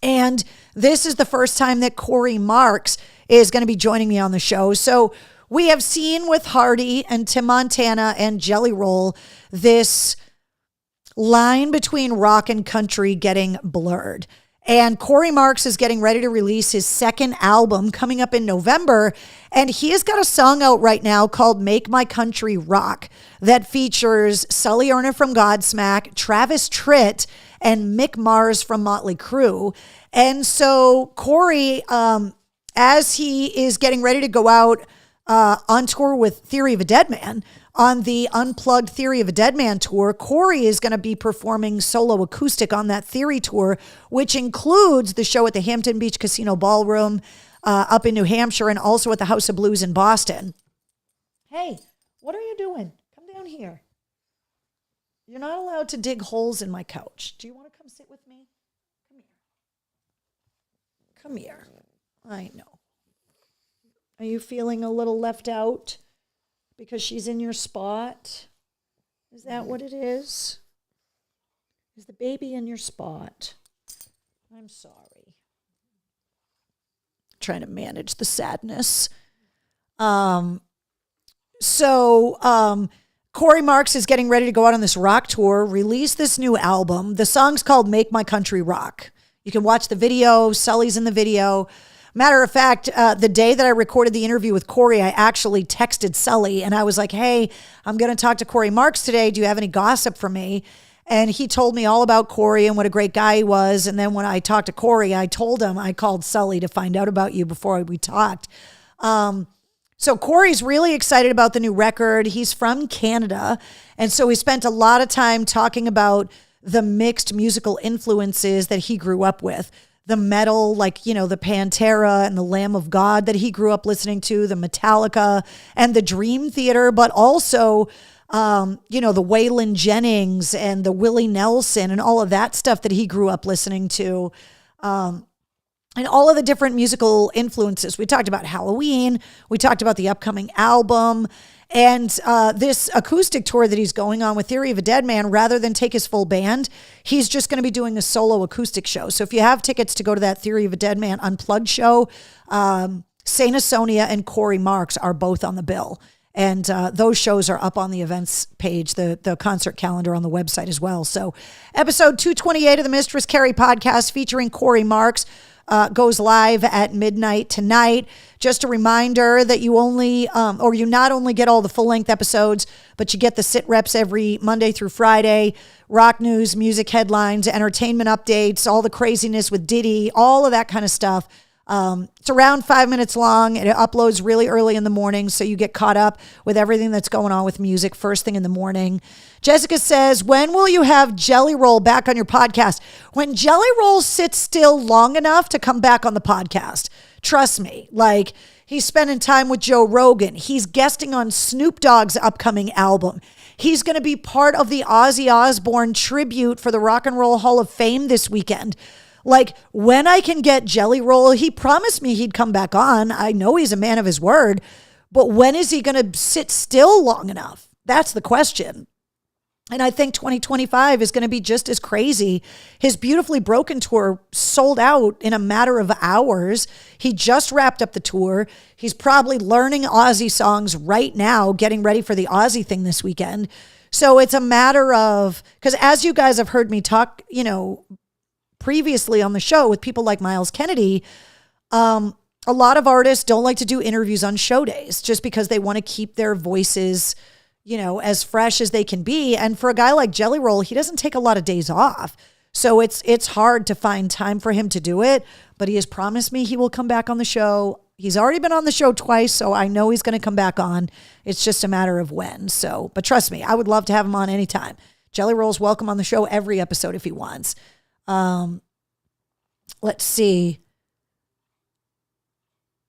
and this is the first time that Corey Marks is going to be joining me on the show. So we have seen with Hardy and Tim Montana and Jelly Roll this line between rock and country getting blurred. And Corey Marks is getting ready to release his second album coming up in November. And he has got a song out right now called Make My Country Rock that features Sully Erna from Godsmack, Travis Tritt, and Mick Mars from Motley Crue. And so Corey as he is getting ready to go out on tour with Theory of a Dead Man, on the Unplugged Theory of a Dead Man tour, Corey is going to be performing solo acoustic on that Theory tour, which includes the show at the Hampton Beach Casino Ballroom up in New Hampshire and also at the House of Blues in Boston. Hey, what are you doing? Come down here. You're not allowed to dig holes in my couch. Do you want to come sit with me? Come here. I know. Are you feeling a little left out because she's in your spot? Is that what it is? Is the baby in your spot? I'm sorry. Trying to manage the sadness. Corey Marks is getting ready to go out on this rock tour, release this new album. The song's called Make My Country Rock. You can watch the video. Sully's in the video. Matter of fact, the day that I recorded the interview with Corey, I actually texted Sully and I was like, hey, I'm going to talk to Corey Marks today. Do you have any gossip for me? And he told me all about Corey and what a great guy he was. And then when I talked to Corey, I told him I called Sully to find out about you before we talked. So Corey's really excited about the new record. He's from Canada. And so he spent a lot of time talking about the mixed musical influences that he grew up with. The metal, like, you know, the Pantera and the Lamb of God that he grew up listening to, the Metallica and the Dream Theater, but also, you know, the Waylon Jennings and the Willie Nelson and all of that stuff that he grew up listening to. And all of the different musical influences. We talked about Halloween. We talked about the upcoming album. And this acoustic tour that he's going on with Theory of a Dead Man, rather than take his full band, he's just going to be doing a solo acoustic show. So if you have tickets to go to that Theory of a Dead Man Unplugged show, Saint Asonia and Corey Marks are both on the bill. And those shows are up on the events page, the concert calendar on the website as well. So episode 228 of the Mistress Carrie podcast featuring Corey Marks goes live at midnight tonight. Just a reminder that you only, or you not only get all the full length episodes, but you get the sit reps every Monday through Friday, rock news, music headlines, entertainment updates, all the craziness with Diddy, all of that kind of stuff. It's around 5 minutes long. It uploads really early in the morning, so you get caught up with everything that's going on with music first thing in the morning. Jessica says, when will you have Jelly Roll back on your podcast? When Jelly Roll sits still long enough to come back on the podcast. Trust me, like, he's spending time with Joe Rogan. He's guesting on Snoop Dogg's upcoming album. He's going to be part of the Ozzy Osbourne tribute for the Rock and Roll Hall of Fame this weekend. Like, when I can get Jelly Roll, he promised me he'd come back on. I know he's a man of his word, but when is he going to sit still long enough? That's the question. And I think 2025 is going to be just as crazy. His Beautifully Broken tour sold out in a matter of hours. He just wrapped up the tour. He's probably learning Ozzy songs right now, getting ready for the Ozzy thing this weekend. So it's a matter of, because as you guys have heard me talk, you know, previously on the show with people like Miles Kennedy, a lot of artists don't like to do interviews on show days just because they want to keep their voices, you know, as fresh as they can be. And for a guy like Jelly Roll, he doesn't take a lot of days off. So it's hard to find time for him to do it, but he has promised me he will come back on the show. He's already been on the show twice, so I know he's going to come back on. It's just a matter of when. So, but trust me, I would love to have him on anytime. Jelly Roll's welcome on the show every episode if he wants. Let's see.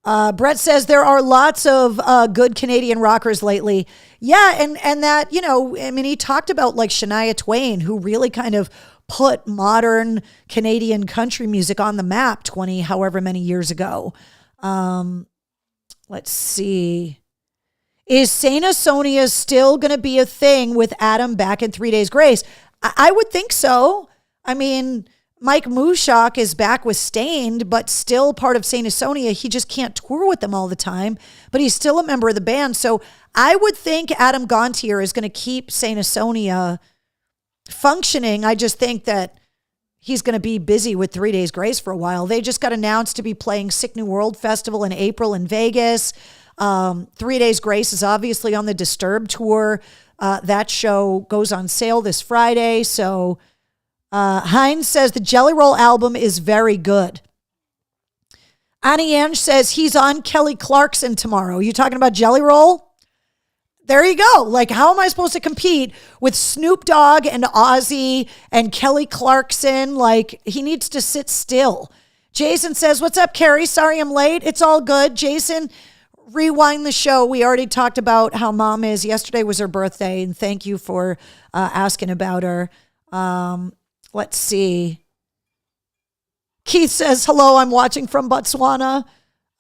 Brett says there are lots of good Canadian rockers lately. Yeah, and that, you know, I mean, he talked about like Shania Twain, who really kind of put modern Canadian country music on the map 20 however many years ago. Let's see. Is Saint Asonia still going to be a thing with Adam back in 3 Days Grace? I would think so. I mean, Mike Mushock is back with Stained, but still part of Saint Asonia. He just can't tour with them all the time, but he's still a member of the band. So I would think Adam Gontier is going to keep Saint Asonia functioning. I just think that he's going to be busy with 3 Days Grace for a while. They just got announced to be playing Sick New World Festival in April in Vegas. 3 Days Grace is obviously on the Disturbed tour. That show goes on sale this Friday. So Heinz says the Jelly Roll album is very good. Annie Ange says he's on Kelly Clarkson tomorrow. You talking about Jelly Roll? There you go. Like, how am I supposed to compete with Snoop Dogg and Ozzy and Kelly Clarkson? Like, he needs to sit still. Jason says, what's up, Carrie? Sorry I'm late. It's all good. Jason, rewind the show. We already talked about how mom is. Yesterday was her birthday, and thank you for asking about her. Let's see. Keith says, hello, I'm watching from Botswana.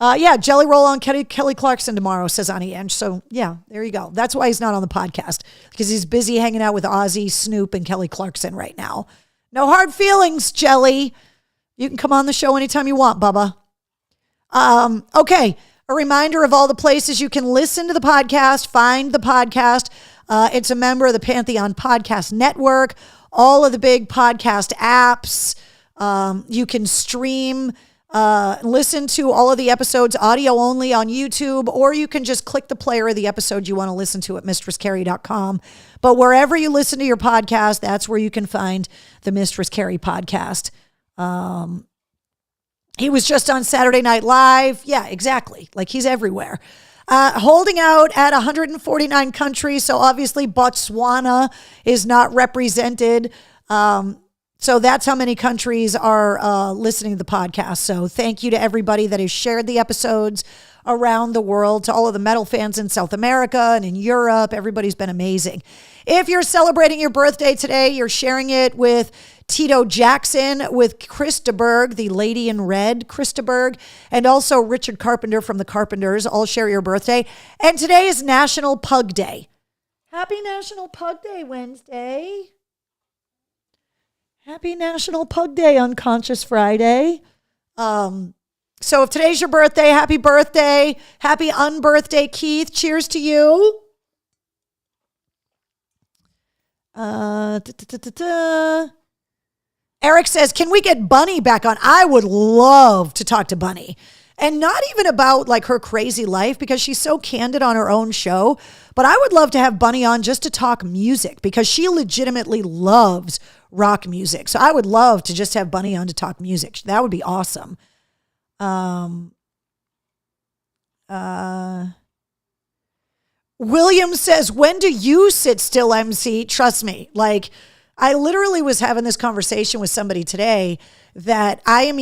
Yeah, Jelly Roll on Kelly Clarkson tomorrow, says Annie Ange. So, yeah, there you go. That's why he's not on the podcast, because he's busy hanging out with Ozzy, Snoop, and Kelly Clarkson right now. No hard feelings, Jelly. You can come on the show anytime you want, Bubba. Okay, a reminder of all the places you can listen to the podcast, find the podcast. It's a member of the Pantheon Podcast Network, all of the big podcast apps. You can stream, listen to all of the episodes audio only on YouTube, or you can just click the player of the episode you want to listen to at mistresscarrie.com. But wherever you listen to your podcast, that's where you can find the Mistress Carrie podcast. He was just on Saturday Night Live. Yeah, exactly. Like, he's everywhere. Holding out at 149 countries. So obviously Botswana is not represented. So that's how many countries are listening to the podcast. So thank you to everybody that has shared the episodes around the world, to all of the metal fans in South America and in Europe. Everybody's been amazing. If you're celebrating your birthday today, you're sharing it with Tito Jackson, with Chris DeBerg, the Lady in Red, Chris DeBerg, and also Richard Carpenter from the Carpenters. All share your birthday. And today is National Pug Day. Happy National Pug Day Wednesday. Happy National Pug Day, Unconscious Friday. So if today's your birthday, happy birthday. Happy unbirthday, Keith. Cheers to you. Eric says, can we get Bunny back on? I would love to talk to Bunny. And not even about like her crazy life, because she's so candid on her own show. But I would love to have Bunny on just to talk music, because she legitimately loves rock music. So I would love to just have Bunny on to talk music. That would be awesome. William says, when do you sit still, MC? Trust me. Like, I literally was having this conversation with somebody today that I'm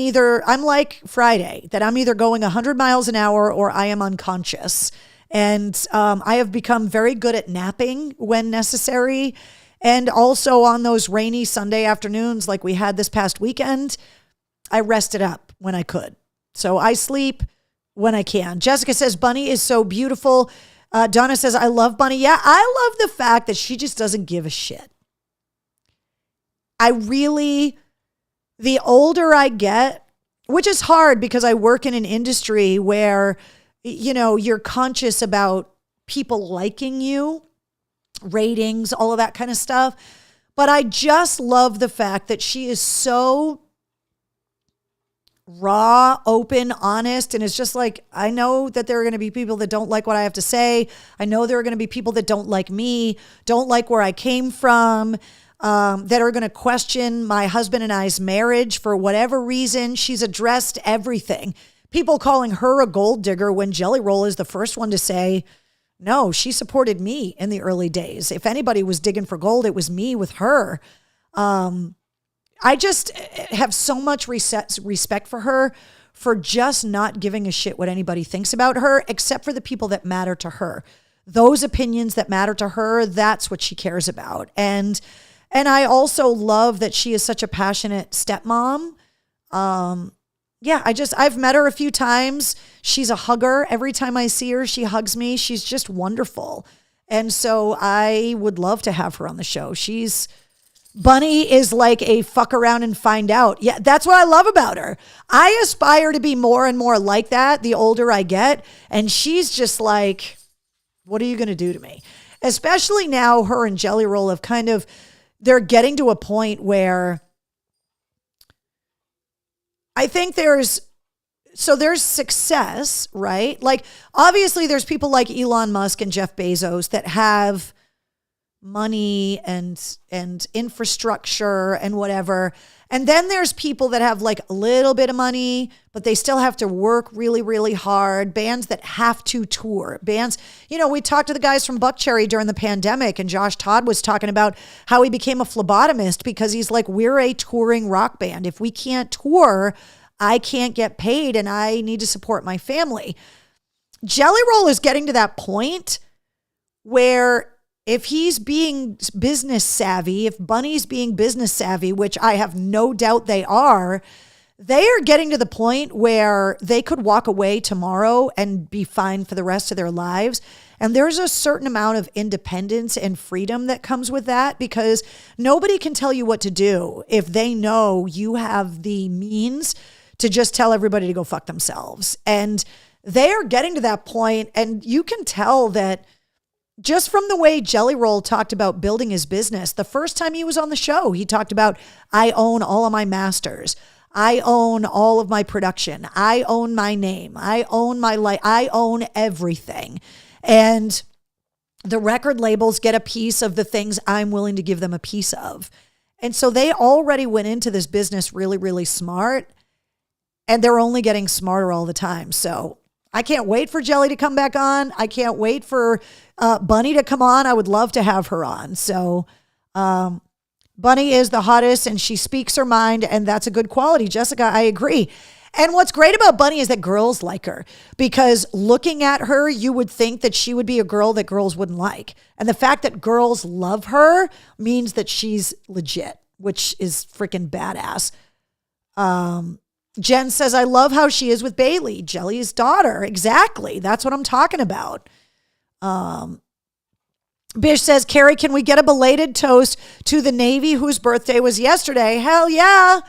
like Friday, that I'm either going 100 miles an hour or I am unconscious. And I have become very good at napping when necessary. And also on those rainy Sunday afternoons like we had this past weekend, I rested up when I could. So I sleep when I can. Jessica says, Bunny is so beautiful. Donna says, I love Bunny. Yeah, I love the fact that she just doesn't give a shit. The older I get, which is hard because I work in an industry where, you know, you're conscious about people liking you, ratings, all of that kind of stuff. But I just love the fact that she is so raw, open, honest, and it's just like, I know that there are going to be people that don't like what I have to say. I know there are going to be people that don't like me, don't like where I came from, that are going to question my husband and I's marriage for whatever reason. She's addressed everything. People calling her a gold digger when Jelly Roll is the first one to say, no, she supported me in the early days. If anybody was digging for gold, it was me with her. I just have so much respect for her, for just not giving a shit what anybody thinks about her, except for the people that matter to her. Those opinions that matter to her, that's what she cares about. And I also love that she is such a passionate stepmom. Yeah, I've met her a few times. She's a hugger. Every time I see her, she hugs me. She's just wonderful. And so I would love to have her on the show. Bunny is like a fuck around and find out. Yeah, that's what I love about her. I aspire to be more and more like that the older I get. And she's just like, what are you going to do to me? Especially now, her and Jelly Roll have they're getting to a point where I think there's success, right? Like, obviously there's people like Elon Musk and Jeff Bezos that have money and infrastructure and whatever. And then there's people that have like a little bit of money, but they still have to work really, really hard. Bands that have to tour. Bands, we talked to the guys from Buckcherry during the pandemic, and Josh Todd was talking about how he became a phlebotomist because he's like, we're a touring rock band. If we can't tour, I can't get paid and I need to support my family. Jelly Roll is getting to that point where if he's being business savvy, if Bunny's being business savvy, which I have no doubt they are getting to the point where they could walk away tomorrow and be fine for the rest of their lives. And there's a certain amount of independence and freedom that comes with that, because nobody can tell you what to do if they know you have the means to just tell everybody to go fuck themselves. And they are getting to that point, and you can tell that just from the way Jelly Roll talked about building his business. The first time he was on the show, he talked about, I own all of my masters. I own all of my production. I own my name. I own my life. I own everything. And the record labels get a piece of the things I'm willing to give them a piece of. And so they already went into this business really, really smart, and they're only getting smarter all the time. So I can't wait for Jelly to come back on. I can't wait for Bunny to come on. I would love to have her on. So Bunny is the hottest, and she speaks her mind, and that's a good quality. Jessica, I agree. And what's great about Bunny is that girls like her, because looking at her, you would think that she would be a girl that girls wouldn't like. And the fact that girls love her means that she's legit, which is freaking badass. Jen says, I love how she is with Bailey, Jelly's daughter. Exactly. That's what I'm talking about. Bish says, Carrie, can we get a belated toast to the Navy whose birthday was yesterday? Hell yeah.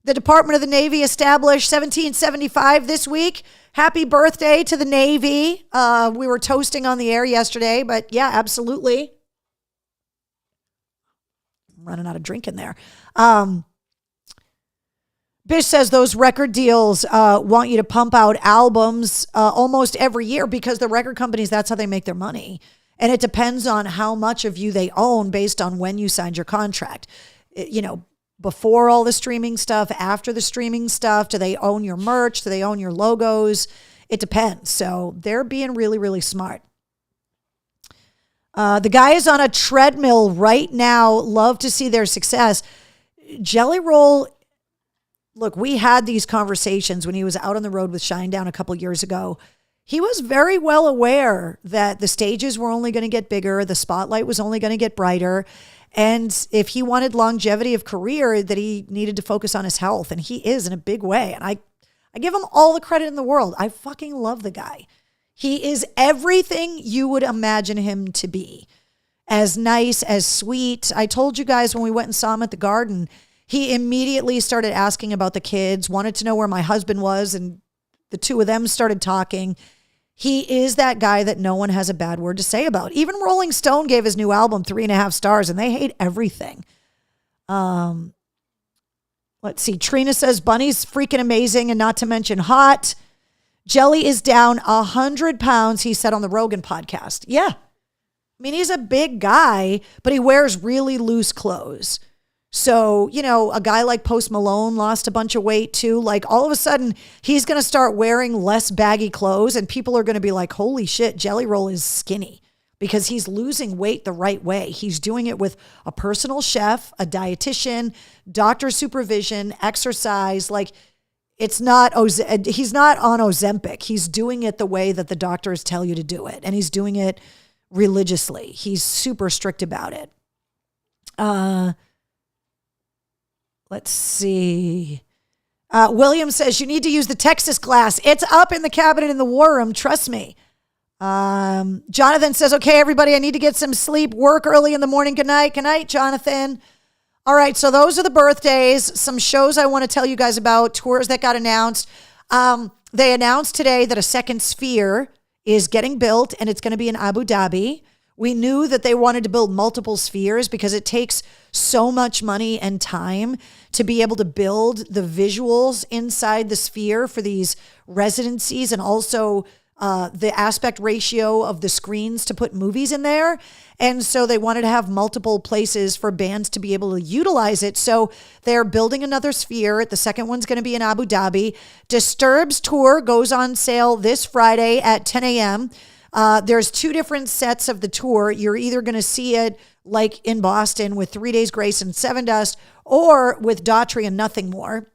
The Department of the Navy established 1775 this week. Happy birthday to the Navy. We were toasting on the air yesterday, but yeah, absolutely. I'm running out of drink in there. Bish says those record deals want you to pump out albums almost every year, because the record companies, that's how they make their money. And it depends on how much of you they own based on when you signed your contract. Before all the streaming stuff, after the streaming stuff, do they own your merch? Do they own your logos? It depends. So they're being really, really smart. The guy is on a treadmill right now. Love to see their success. Jelly Roll, look, we had these conversations when he was out on the road with Shinedown a couple years ago. He was very well aware that the stages were only going to get bigger. The spotlight was only going to get brighter. And if he wanted longevity of career, that he needed to focus on his health. And he is in a big way. And I give him all the credit in the world. I fucking love the guy. He is everything you would imagine him to be. As nice, as sweet. I told you guys when we went and saw him at the Garden, he immediately started asking about the kids, wanted to know where my husband was, and the two of them started talking. He is that guy that no one has a bad word to say about. Even Rolling Stone gave his new album 3.5 stars, and they hate everything. Let's see. Trina says, Bunny's freaking amazing, and not to mention hot. Jelly is down 100 pounds, he said on the Rogan podcast. Yeah. I mean, he's a big guy, but he wears really loose clothes. So, a guy like Post Malone lost a bunch of weight too. Like all of a sudden he's going to start wearing less baggy clothes, and people are going to be like, holy shit, Jelly Roll is skinny, because he's losing weight the right way. He's doing it with a personal chef, a dietitian, doctor supervision, exercise. Like he's not on Ozempic. He's doing it the way that the doctors tell you to do it. And he's doing it religiously. He's super strict about it. Let's see. William says, you need to use the Texas glass. It's up in the cabinet in the war room. Trust me. Jonathan says, okay, everybody, I need to get some sleep. Work early in the morning. Good night. Good night, Jonathan. All right. So those are the birthdays. Some shows I want to tell you guys about. Tours that got announced. They announced today that a second Sphere is getting built, and it's going to be in Abu Dhabi. We knew that they wanted to build multiple spheres because it takes so much money and time to be able to build the visuals inside the Sphere for these residencies, and also the aspect ratio of the screens to put movies in there. And so they wanted to have multiple places for bands to be able to utilize it. So they're building another Sphere. The second one's going to be in Abu Dhabi. Disturbed's tour goes on sale this Friday at 10 a.m. There's two different sets of the tour. You're either going to see it like in Boston with 3 Days Grace and Sevendust, or with Daughtry and Nothing More.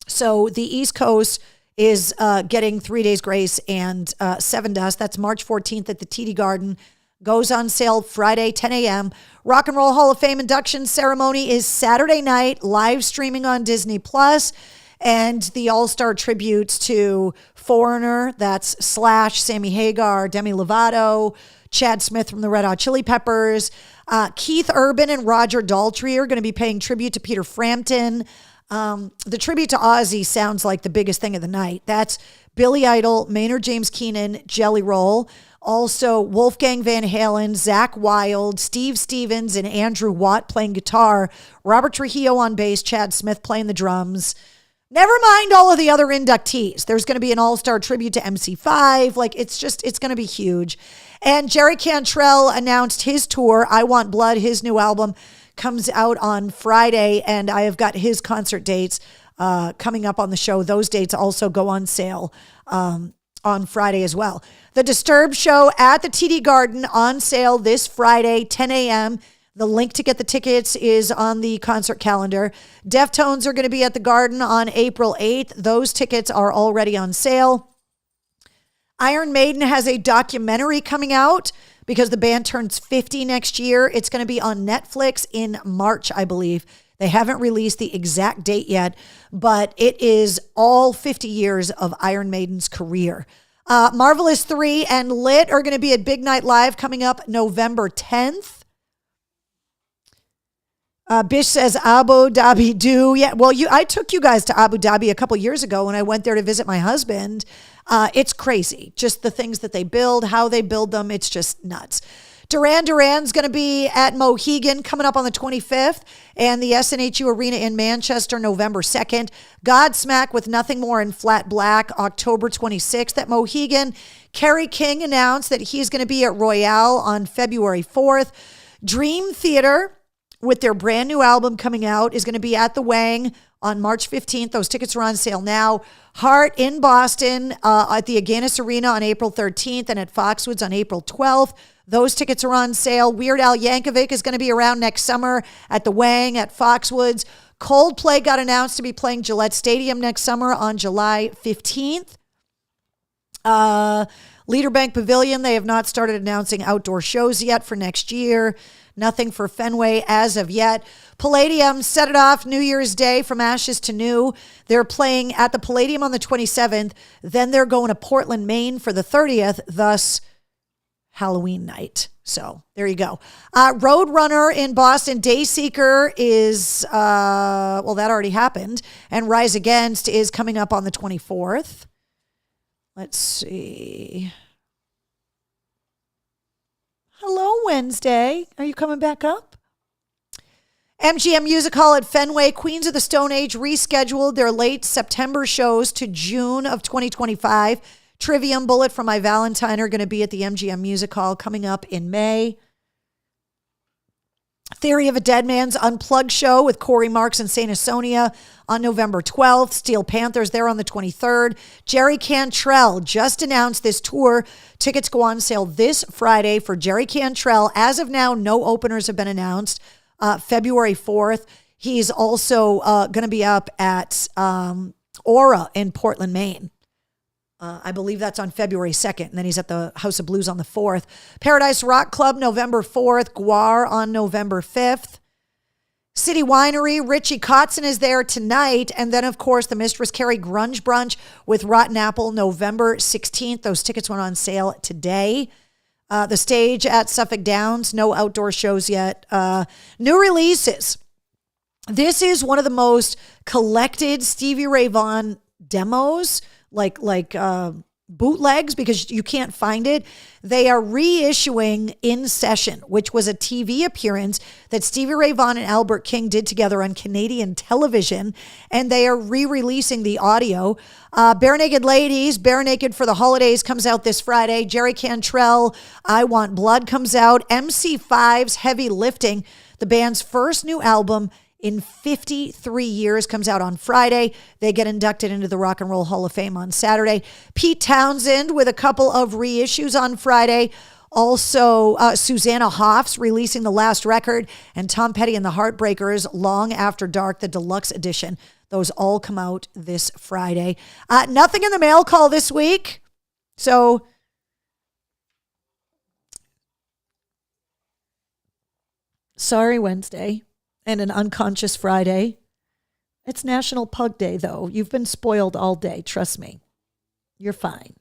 So the East Coast is getting 3 Days Grace and Sevendust. That's March 14th at the TD Garden. Goes on sale Friday, 10 a.m. Rock and Roll Hall of Fame induction ceremony is Saturday night, live streaming on Disney Plus. And the all-star tributes to Foreigner, that's Slash, Sammy Hagar, Demi Lovato, Chad Smith from the Red Hot Chili Peppers. Keith Urban and Roger Daltrey are going to be paying tribute to Peter Frampton. The tribute to Ozzy sounds like the biggest thing of the night. That's Billy Idol, Maynard James Keenan, Jelly Roll. Also, Wolfgang Van Halen, Zakk Wylde, Steve Stevens, and Andrew Watt playing guitar. Robert Trujillo on bass, Chad Smith playing the drums. Never mind all of the other inductees. There's going to be an all-star tribute to MC5. It's going to be huge. And Jerry Cantrell announced his tour, I Want Blood. His new album comes out on Friday, and I have got his concert dates coming up on the show. Those dates also go on sale on Friday as well. The Disturbed show at the TD Garden on sale this Friday, 10 a.m. The link to get the tickets is on the concert calendar. Deftones are going to be at the Garden on April 8th. Those tickets are already on sale. Iron Maiden has a documentary coming out because the band turns 50 next year. It's going to be on Netflix in March, I believe. They haven't released the exact date yet, but it is all 50 years of Iron Maiden's career. Marvelous 3 and Lit are going to be at Big Night Live coming up November 10th. Bish says Abu Dhabi do. Yeah, well, I took you guys to Abu Dhabi a couple years ago when I went there to visit my husband. It's crazy. Just the things that they build, how they build them. It's just nuts. Duran Duran's going to be at Mohegan coming up on the 25th, and the SNHU Arena in Manchester November 2nd. Godsmack with Nothing More in Flat Black October 26th at Mohegan. Kerry King announced that he's going to be at Royale on February 4th. Dream Theater, with their brand new album coming out, is going to be at the Wang on March 15th. Those tickets are on sale now. Heart in Boston at the Agganis Arena on April 13th and at Foxwoods on April 12th. Those tickets are on sale. Weird Al Yankovic is going to be around next summer at the Wang at Foxwoods. Coldplay got announced to be playing Gillette Stadium next summer on July 15th. Leaderbank Pavilion, they have not started announcing outdoor shows yet for next year. Nothing for Fenway as of yet. Palladium set it off New Year's Day from ashes to new. They're playing at the Palladium on the 27th. Then they're going to Portland, Maine for the 30th, thus Halloween night. So there you go. Roadrunner in Boston. Dayseeker is, that already happened. And Rise Against is coming up on the 24th. Let's see. Hello, Wednesday. Are you coming back up? MGM Music Hall at Fenway. Queens of the Stone Age rescheduled their late September shows to June of 2025. Trivium Bullet for My Valentine are going to be at the MGM Music Hall coming up in May. Theory of a Dead Man's Unplugged show with Corey Marks and Saint Asonia on November 12th. Steel Panthers there on the 23rd. Jerry Cantrell just announced this tour. Tickets go on sale this Friday for Jerry Cantrell. As of now, no openers have been announced. February 4th. He's also going to be up at Aura in Portland, Maine. I believe that's on February 2nd. And then he's at the House of Blues on the 4th. Paradise Rock Club, November 4th. Guar on November 5th. City Winery, Richie Kotzen is there tonight. And then, of course, the Mistress Carrie Grunge Brunch with Rotten Apple, November 16th. Those tickets went on sale today. The Stage at Suffolk Downs, no outdoor shows yet. New releases. This is one of the most collected Stevie Ray Vaughan demos, like bootlegs because you can't find it. They are reissuing In Session, which was a TV appearance that Stevie Ray Vaughan and Albert King did together on Canadian television, and they are re-releasing the audio. Bare Naked Ladies, Bare Naked for the Holidays comes out this Friday. Jerry Cantrell, I Want Blood comes out. MC5's Heavy Lifting, the band's first new album in 53 years, comes out on Friday. They get inducted into the Rock and Roll Hall of Fame on Saturday. Pete Townsend with a couple of reissues on Friday. Also, Susanna Hoffs releasing the last record, and Tom Petty and the Heartbreakers, Long After Dark, the deluxe edition. Those all come out this Friday. Nothing in the mail call this week. So sorry, Wednesday. And an unconscious Friday. It's National Pug Day, though. You've been spoiled all day. Trust me. You're fine.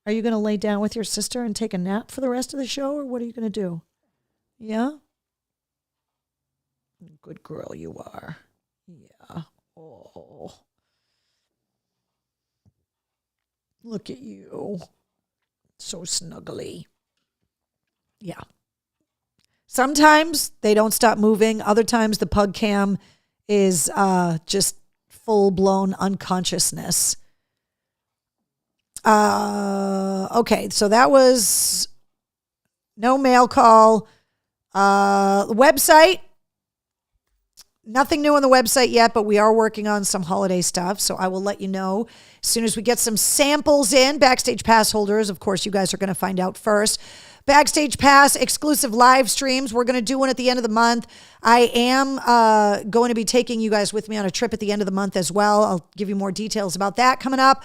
Are you going to lay down with your sister and take a nap for the rest of the show, or what are you going to do? Yeah? Good girl you are. Yeah. Oh. Look at you. So snuggly. Yeah. Sometimes they don't stop moving. Other times the pug cam is just full-blown unconsciousness. Okay, so that was no mail call. Website. Nothing new on the website yet, but we are working on some holiday stuff. So I will let you know as soon as we get some samples in. Backstage Pass holders, of course, you guys are going to find out first. Backstage Pass exclusive live streams. We're going to do one at the end of the month. I am going to be taking you guys with me on a trip at the end of the month as well. I'll give you more details about that coming up.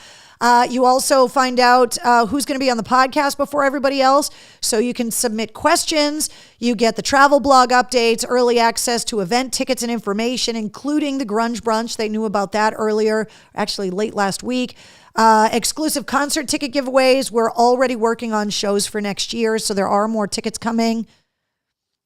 You also find out who's going to be on the podcast before everybody else, so you can submit questions. You get the travel blog updates, early access to event tickets and information, including the Grunge Brunch. They knew about that earlier, actually late last week. Exclusive concert ticket giveaways. We're already working on shows for next year, so there are more tickets coming.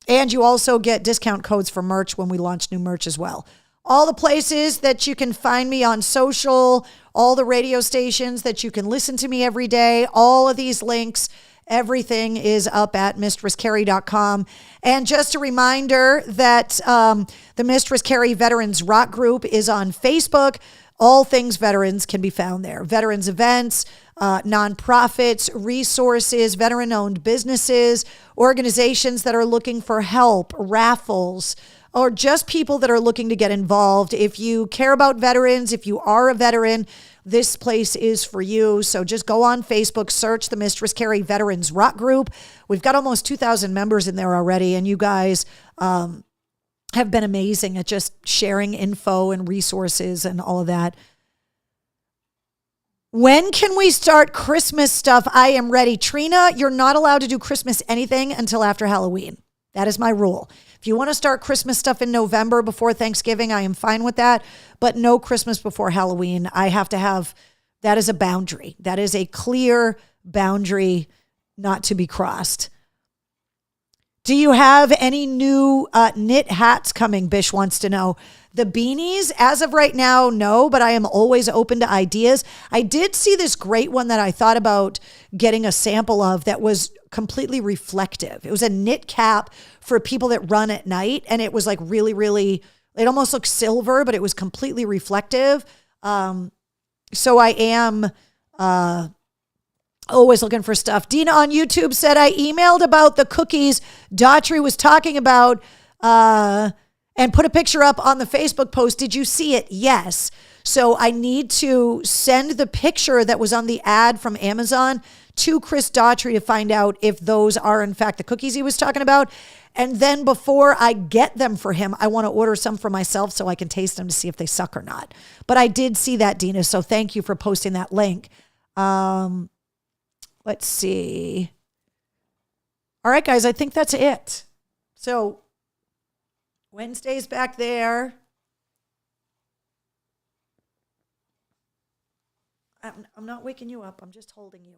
And you also get discount codes for merch when we launch new merch as well. All the places that you can find me on social, all the radio stations that you can listen to me every day, all of these links, everything is up at mistresscarrie.com. And just a reminder that the Mistress Carrie Veterans Rock Group is on Facebook. All things veterans can be found there. Veterans events, nonprofits, resources, veteran-owned businesses, organizations that are looking for help, raffles, or just people that are looking to get involved. If you care about veterans, if you are a veteran, this place is for you. So just go on Facebook, search the Mistress Carrie Veterans Rock Group. We've got almost 2,000 members in there already, and you guys have been amazing at just sharing info and resources and all of that. When can we start Christmas stuff? I am ready. Trina, you're not allowed to do Christmas anything until after Halloween. That is my rule. If you want to start Christmas stuff in November before Thanksgiving, I am fine with that, but no Christmas before Halloween. I have to have, that is a boundary. That is a clear boundary not to be crossed. Do you have any new knit hats coming? Bish wants to know. The beanies, as of right now, no, but I am always open to ideas. I did see this great one that I thought about getting a sample of that was completely reflective. It was a knit cap for people that run at night, and it was like really, really, it almost looked silver, but it was completely reflective. So I am always looking for stuff. Dina on YouTube said, I emailed about the cookies Daughtry was talking about and put a picture up on the Facebook post. Did you see it? Yes. So I need to send the picture that was on the ad from Amazon to Chris Daughtry to find out if those are in fact the cookies he was talking about. And then before I get them for him, I want to order some for myself so I can taste them to see if they suck or not. But I did see that, Dina. So thank you for posting that link. Let's see. All right, guys, I think that's it. So Wednesday's back there. I'm not waking you up. I'm just holding you.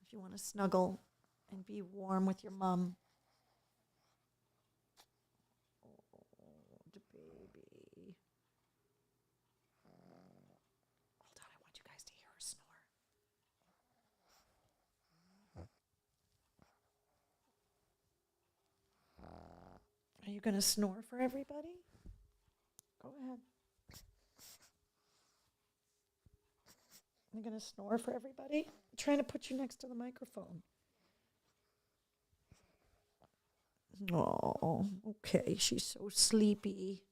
If you want to snuggle and be warm with your mom. Oh, the baby. Hold on, I want you guys to hear her snore. Are you going to snore for everybody? Go ahead. You're going to snore for everybody? I'm trying to put you next to the microphone. Oh, okay. She's so sleepy.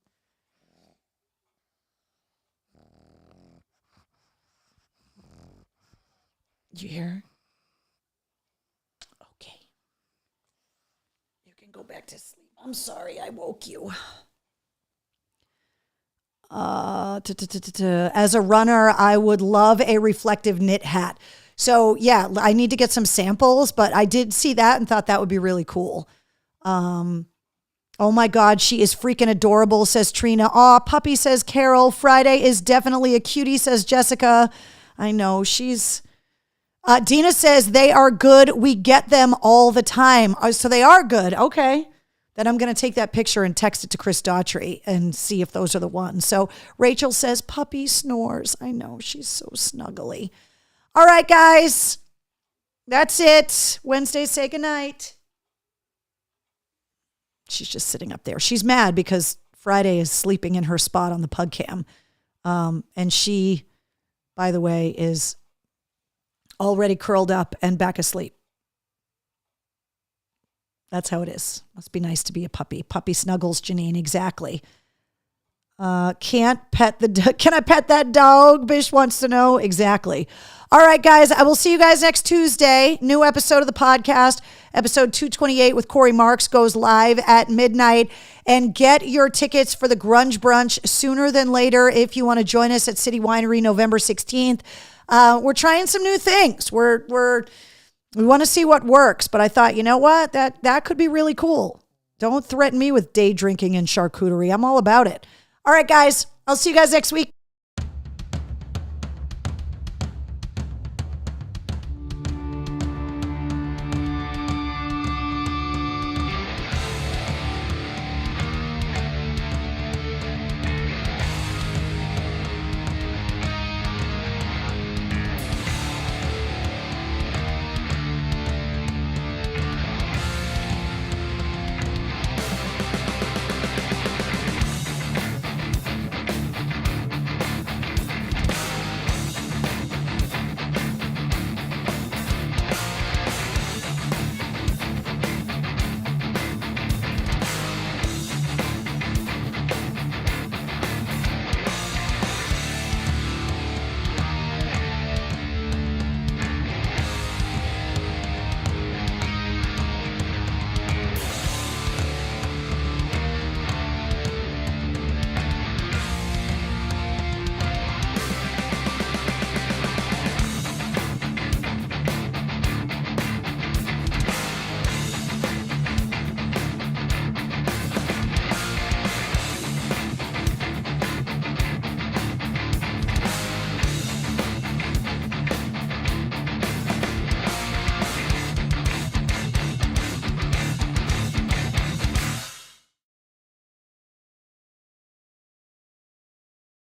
You hear? Okay. You can go back to sleep. I'm sorry I woke you. As a runner, I would love a reflective knit hat. So yeah, I need to get some samples, but I did see that and thought that would be really cool. Oh my God, she is freaking adorable, says Trina. Aw, puppy, says Carol. Friday is definitely a cutie, says Jessica. I know, she's... Dina says they are good. We get them all the time. So they are good. Okay. Then I'm going to take that picture and text it to Chris Daughtry and see if those are the ones. So Rachel says puppy snores. I know, she's so snuggly. All right, guys. That's it. Wednesday, say goodnight. She's just sitting up there. She's mad because Friday is sleeping in her spot on the pug cam. And she, by the way, is already curled up and back asleep. That's how it is. Must be nice to be a puppy. Puppy snuggles, Janine, exactly. Can I pet that dog? Bish wants to know. Exactly. All right, guys, I will see you guys next Tuesday. New episode of the podcast, episode 228 with Corey Marks goes live at midnight. And get your tickets for the Grunge Brunch sooner than later if you want to join us at City Winery November 16th. We're trying some new things. We want to see what works, but I thought, you know what? That could be really cool. Don't threaten me with day drinking and charcuterie. I'm all about it. All right, guys, I'll see you guys next week.